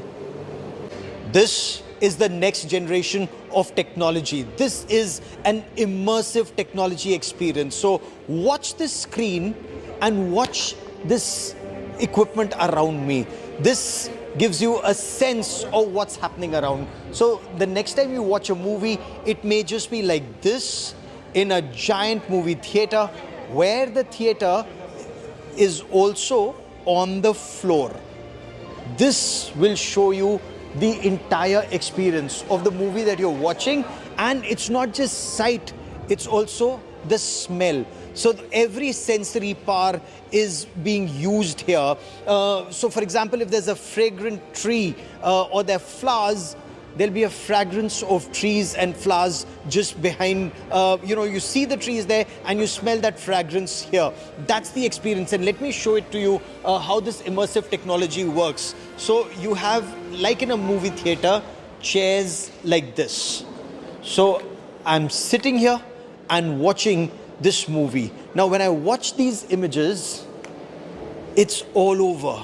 This is the next generation of technology. This is an immersive technology experience. So watch this screen and watch this equipment around me. This gives you a sense of what's happening around. So the next time you watch a movie, it may just be like this in a giant movie theater, where the theater is also on the floor. This will show you the entire experience of the movie that you're watching. And it's not just sight, it's also the smell. So every sensory power is being used here. So for example, if there's a fragrant tree or there are flowers, there'll be a fragrance of trees and flowers just behind. You see the trees there and you smell that fragrance here. That's the experience. And let me show it to you how this immersive technology works. So you have, like in a movie theater, chairs like this. So I'm sitting here and watching this movie. Now, when I watch these images, it's all over.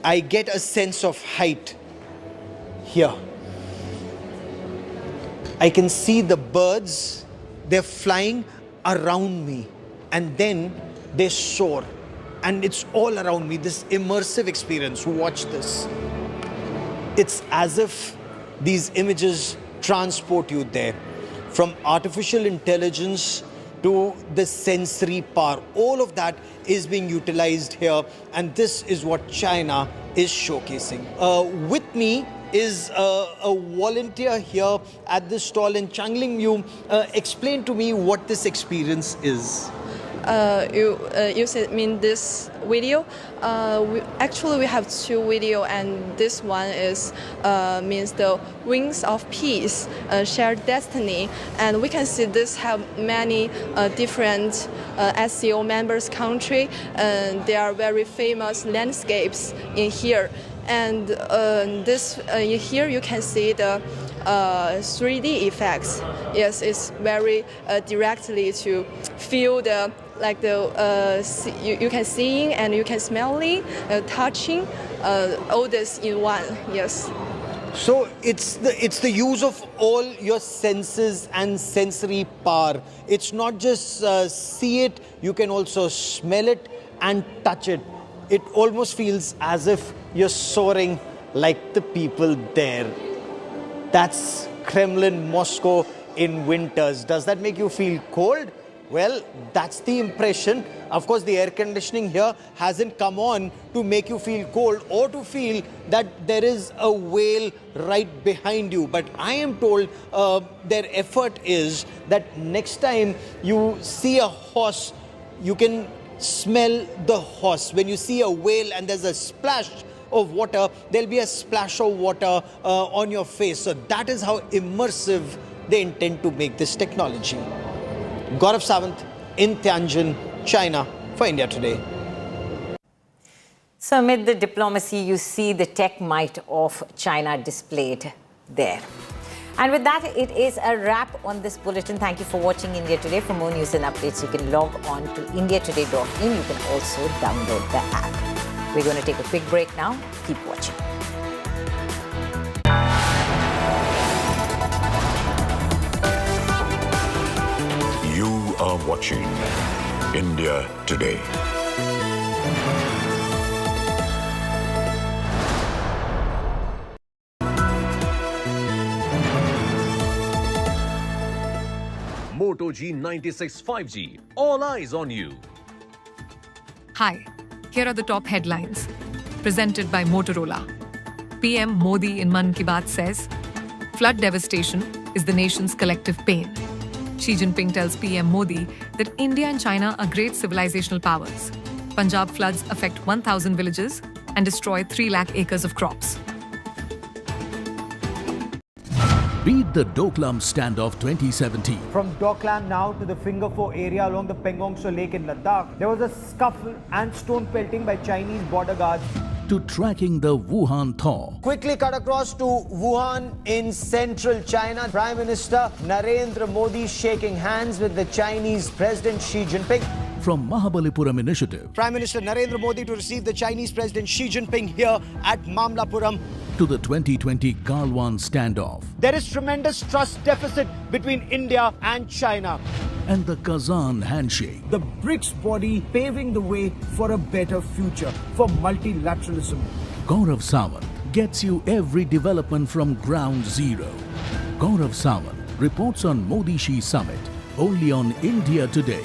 I get a sense of height here. I can see the birds, they're flying around me, and then they soar. And it's all around me, this immersive experience. Watch this. It's as if these images transport you there. From artificial intelligence to the sensory power, all of that is being utilized here, and this is what China is showcasing. With me is a volunteer here at this stall in Changling Museum. Explain to me what this experience is. You said mean this video? We have two video, and this one is means the Wings of Peace, Shared Destiny, and we can see this have many different SCO members country, and there are very famous landscapes in here. And this here you can see the 3D effects. Yes, it's very directly to feel the you can see and you can smelling, touching, all this in one. Yes. So it's the use of all your senses and sensory power. It's not just see it, you can also smell it and touch it. It almost feels as if you're soaring like the people there. That's Kremlin, Moscow in winters. Does that make you feel cold? Well, that's the impression. Of course, the air conditioning here hasn't come on to make you feel cold or to feel that there is a whale right behind you. But I am told their effort is that next time you see a horse, you can smell the horse. When you see a whale and there's a splash of water, there'll be a splash of water on your face. So that is how immersive they intend to make this technology. Gaurav Sawant in Tianjin, China, for India Today. So amid the diplomacy, you see the tech might of China displayed there. And with that, it is a wrap on this bulletin. Thank you for watching India Today. For more news and updates, you can log on to indiatoday.in. You can also download the app. We're going to take a quick break now. Keep watching. You are You're watching India Today. Moto G96 5G. All eyes on you. Hi, here are the top headlines. Presented by Motorola. PM Modi in Mann Ki Baat says, flood devastation is the nation's collective pain. Xi Jinping tells PM Modi that India and China are great civilizational powers. Punjab floods affect 1,000 villages and destroy 3 lakh acres of crops. Beat the Doklam Standoff 2017. From Doklam now to the Finger Four area along the Pangong Tso Lake in Ladakh, there was a scuffle and stone pelting by Chinese border guards. To tracking the Wuhan thaw. Quickly cut across to Wuhan in central China. Prime Minister Narendra Modi shaking hands with the Chinese President Xi Jinping. From Mahabalipuram Initiative. Prime Minister Narendra Modi to receive the Chinese President Xi Jinping here at Mamlapuram. To the 2020 Galwan standoff. There is tremendous trust deficit between India and China. And the Kazan handshake. The BRICS body paving the way for a better future for multilateralism. Gaurav Sawant gets you every development from ground zero. Gaurav Sawant reports on Modi-Xi summit only on India Today.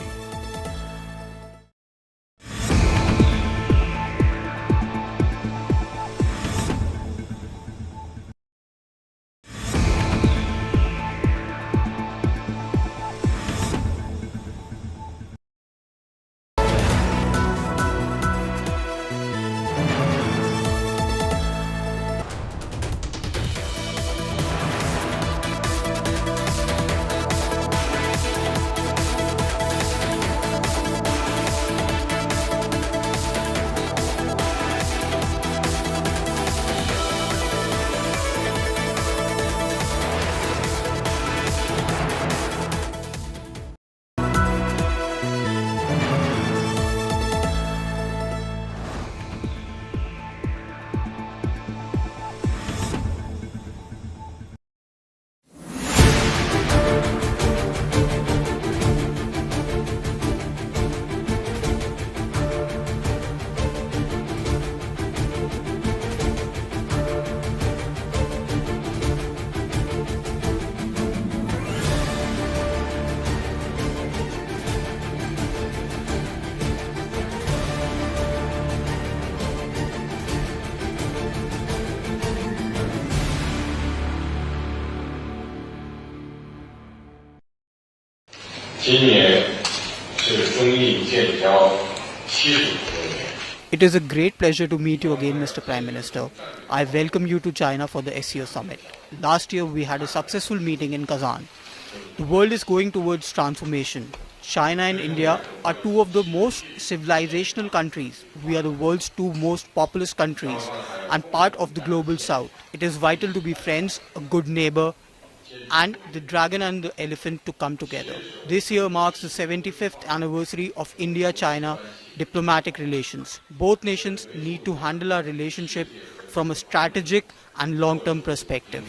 It is a great pleasure to meet you again, Mr. Prime Minister. I welcome you to China for the SCO summit. Last year, we had a successful meeting in Kazan. The world is going towards transformation. China and India are two of the most civilizational countries. We are the world's two most populous countries and part of the global south. It is vital to be friends, a good neighbor, and the dragon and the elephant to come together. This year marks the 75th anniversary of India-China diplomatic relations. Both nations need to handle our relationship from a strategic and long-term perspective.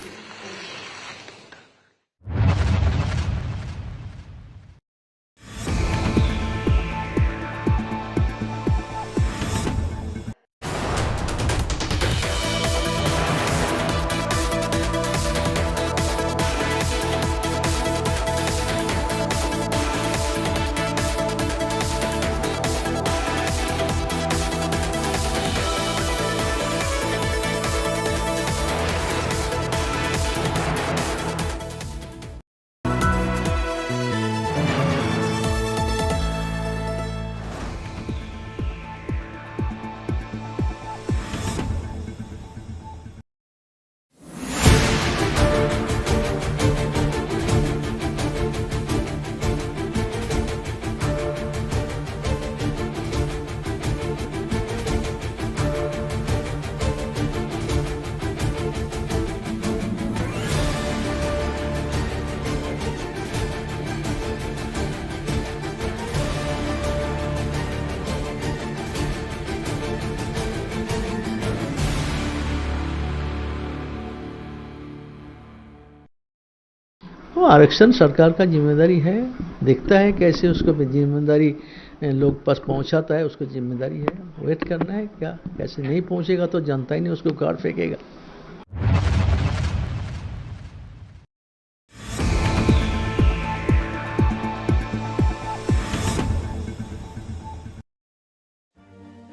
वो आरक्षण सरकार का जिम्मेदारी है, देखता है कैसे उसको जिम्मेदारी लोग पास पहुंचाता है, उसको जिम्मेदारी है, वेट करना है क्या, कैसे नहीं पहुंचेगा तो जनता ही नहीं उसको गाड़ फेंकेगा।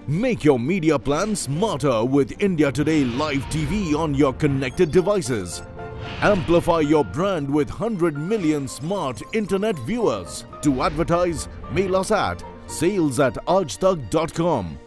Make your media plan smarter with India Today Live TV on your connected devices. Amplify your brand with 100 million smart internet viewers. To advertise, mail us at sales@aajtak.com.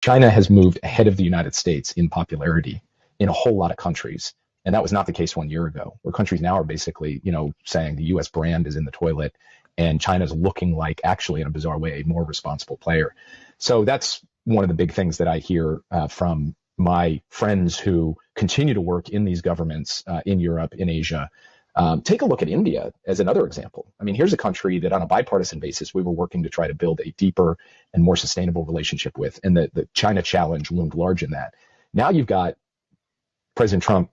China has moved ahead of the United States in popularity in a whole lot of countries. And that was not the case 1 year ago, where countries now are basically, saying the US brand is in the toilet and China's looking like, actually in a bizarre way, a more responsible player. So that's one of the big things that I hear from my friends who continue to work in these governments in Europe, in Asia. Take a look at India as another example. I mean, here's a country that on a bipartisan basis, we were working to try to build a deeper and more sustainable relationship with. And the China challenge loomed large in that. Now you've got President Trump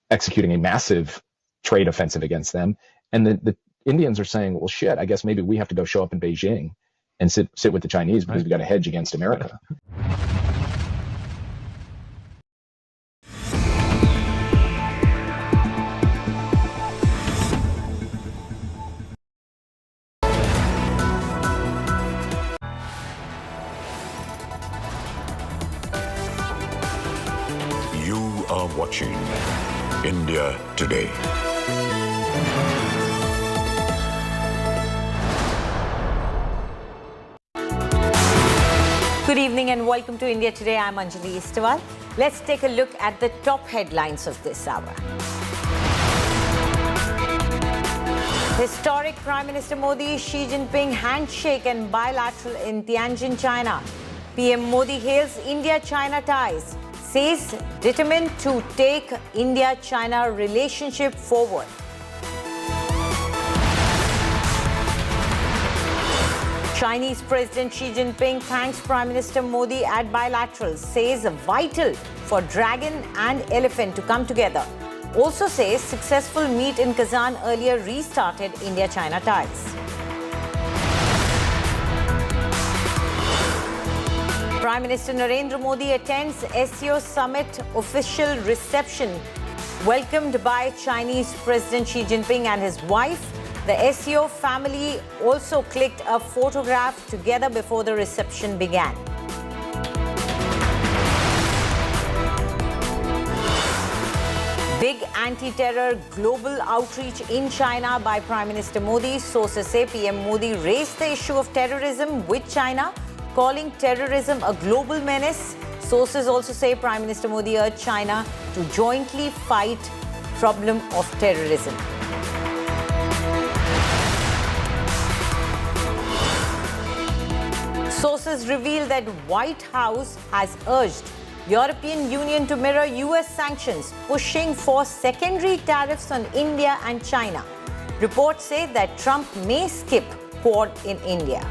executing a massive trade offensive against them. And the Indians are saying, well, shit, I guess maybe we have to go show up in Beijing and sit with the Chinese because we've got to hedge against America. You are watching India Today. Good evening and welcome to India Today. I'm Anjali Istawal. Let's take a look at the top headlines of this hour. Historic Prime Minister Modi, Xi Jinping handshake and bilateral in Tianjin, China. PM Modi hails India-China ties, says determined to take India-China relationship forward. Chinese President Xi Jinping thanks Prime Minister Modi at bilateral, says vital for dragon and elephant to come together. Also says successful meet in Kazan earlier restarted India-China ties. Prime Minister Narendra Modi attends SCO summit official reception, welcomed by Chinese President Xi Jinping and his wife. The SCO family also clicked a photograph together before the reception began. Big anti-terror global outreach in China by Prime Minister Modi. Sources say PM Modi raised the issue of terrorism with China, calling terrorism a global menace. Sources also say Prime Minister Modi urged China to jointly fight problem of terrorism. Sources reveal that White House has urged European Union to mirror US sanctions, pushing for secondary tariffs on India and China. Reports say that Trump may skip Quad in India.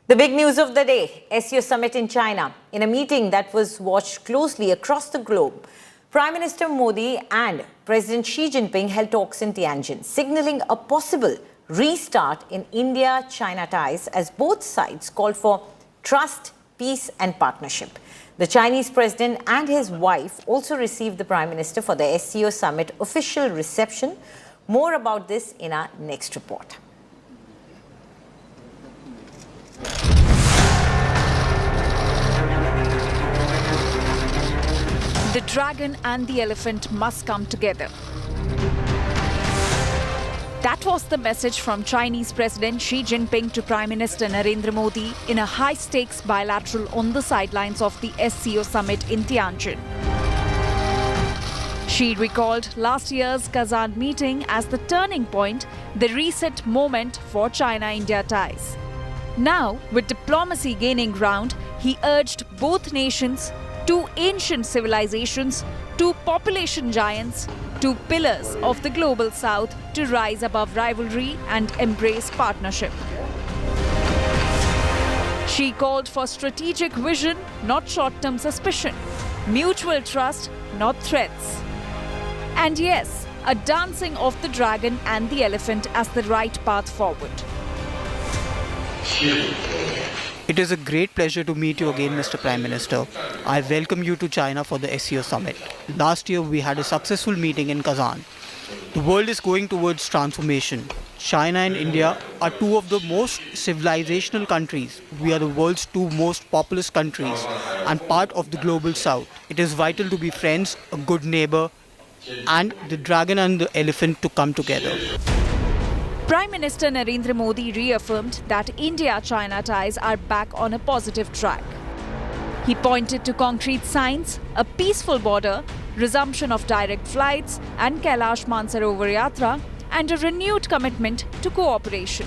The big news of the day, SCO summit in China. In a meeting that was watched closely across the globe, Prime Minister Modi and President Xi Jinping held talks in Tianjin, signaling a possible restart in India-China ties as both sides called for trust, peace and partnership. The Chinese president and his wife also received the Prime Minister for the SCO summit official reception. More about this in our next report. The dragon and the elephant must come together. That was the message from Chinese President Xi Jinping to Prime Minister Narendra Modi in a high-stakes bilateral on the sidelines of the SCO summit in Tianjin. Xi recalled last year's Kazan meeting as the turning point, the reset moment for China-India ties. Now, with diplomacy gaining ground, he urged both nations, two ancient civilizations, two population giants, two pillars of the global south to rise above rivalry and embrace partnership. Xi called for strategic vision, not short-term suspicion, mutual trust, not threats. And yes, a dancing of the dragon and the elephant as the right path forward. It is a great pleasure to meet you again, Mr. Prime Minister. I welcome you to China for the SCO summit. Last year, we had a successful meeting in Kazan. The world is going towards transformation. China and India are two of the most civilizational countries. We are the world's two most populous countries and part of the global south. It is vital to be friends, a good neighbor, and the dragon and the elephant to come together. Prime Minister Narendra Modi reaffirmed that India-China ties are back on a positive track. He pointed to concrete signs, a peaceful border, resumption of direct flights and Kailash Mansarovar Yatra, and a renewed commitment to cooperation.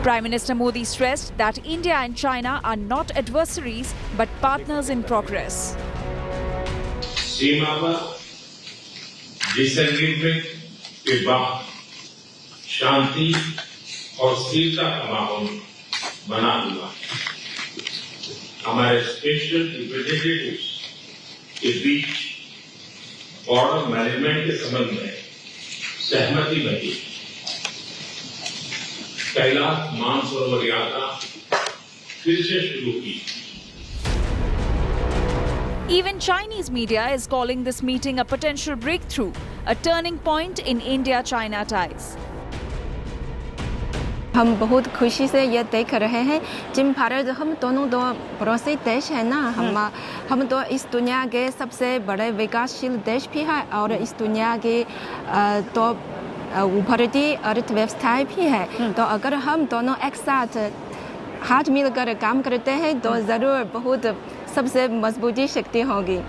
Prime Minister Modi stressed that India and China are not adversaries but partners in progress. सीमा पर disagreement के बाद शांति और स्थिरता का माहौल बना हुआ है। हमारे स्पेशल रिप्रेजेंटेटिव्स के बीच बॉर्डर मैनेजमेंट के संबंध में सहमति बनी। कैलाश मानसरोवर यात्रा फिर से शुरू की। Even Chinese media is calling this meeting a potential breakthrough, a turning point in India-China ties. हम बहुत खुशी से ये देख रहे हैं जिन भारत हम दोनों दो पड़ोसी देश है ना हम तो इस दुनिया के सबसे बड़े विकासशील देश भी है और इस दुनिया के तो उभरती अर्थव्यवस्थाएं भी है तो अगर हम दोनों एक साथ हाथ मिलकर काम करते हैं तो जरूर बहुत सबसे मजबूती शक्ति होगी.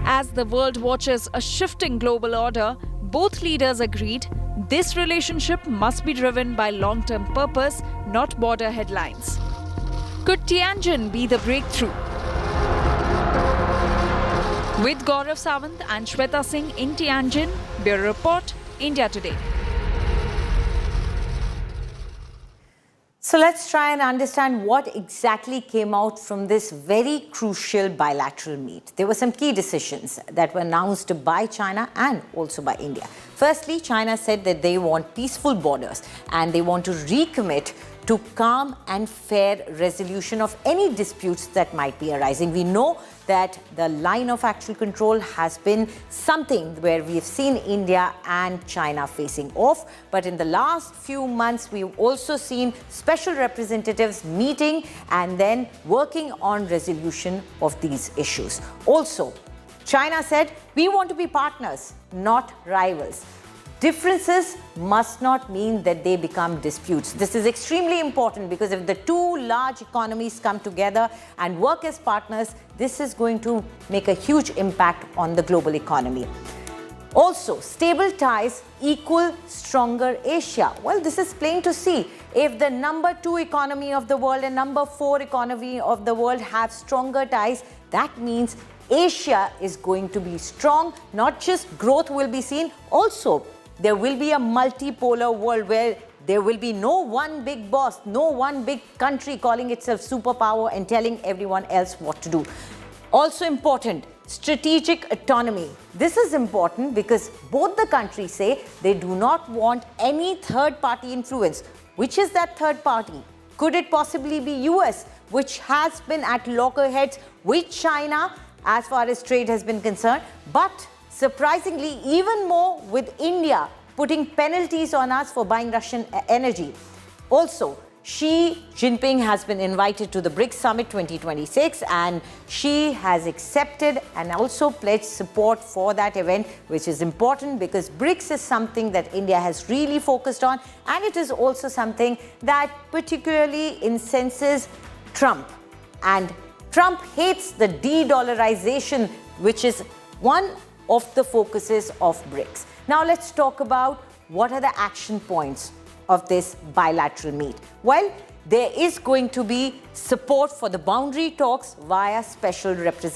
As the world watches a shifting global order, both leaders agreed this relationship must be driven by long-term purpose, not border headlines. Could Tianjin be the breakthrough? With Gaurav Sawant and Shweta Singh in Tianjin, Bureau Report, India Today. So let's try and understand what exactly came out from this very crucial bilateral meet. There were some key decisions that were announced by China and also by India. Firstly, China said that they want peaceful borders and they want to recommit to calm and fair resolution of any disputes that might be arising. We know that the line of actual control has been something where we've seen India and China facing off. But in the last few months, we've also seen special representatives meeting and then working on resolution of these issues. Also, China said, we want to be partners, not rivals. Differences must not mean that they become disputes. This is extremely important because if the two large economies come together and work as partners, this is going to make a huge impact on the global economy. Also, stable ties equal stronger Asia. Well, this is plain to see. If the number 2 economy of the world and number 4 economy of the world have stronger ties, that means Asia is going to be strong. Not just growth will be seen, also there will be a multipolar world where there will be no one big boss, no one big country calling itself superpower and telling everyone else what to do. Also important, strategic autonomy. This is important because both the countries say they do not want any third-party influence. Which is that third party? Could it possibly be US, which has been at loggerheads with China as far as trade has been concerned, but surprisingly even more with India putting penalties on us for buying Russian energy. Also, Xi Jinping has been invited to the BRICS Summit 2026 and she has accepted and also pledged support for that event, which is important because BRICS is something that India has really focused on, and it is also something that particularly incenses Trump. And Trump hates the de-dollarization, which is one of the focuses of BRICS. Now let's talk about what are the action points of this bilateral meet. Well, there is going to be support for the boundary talks via special representation.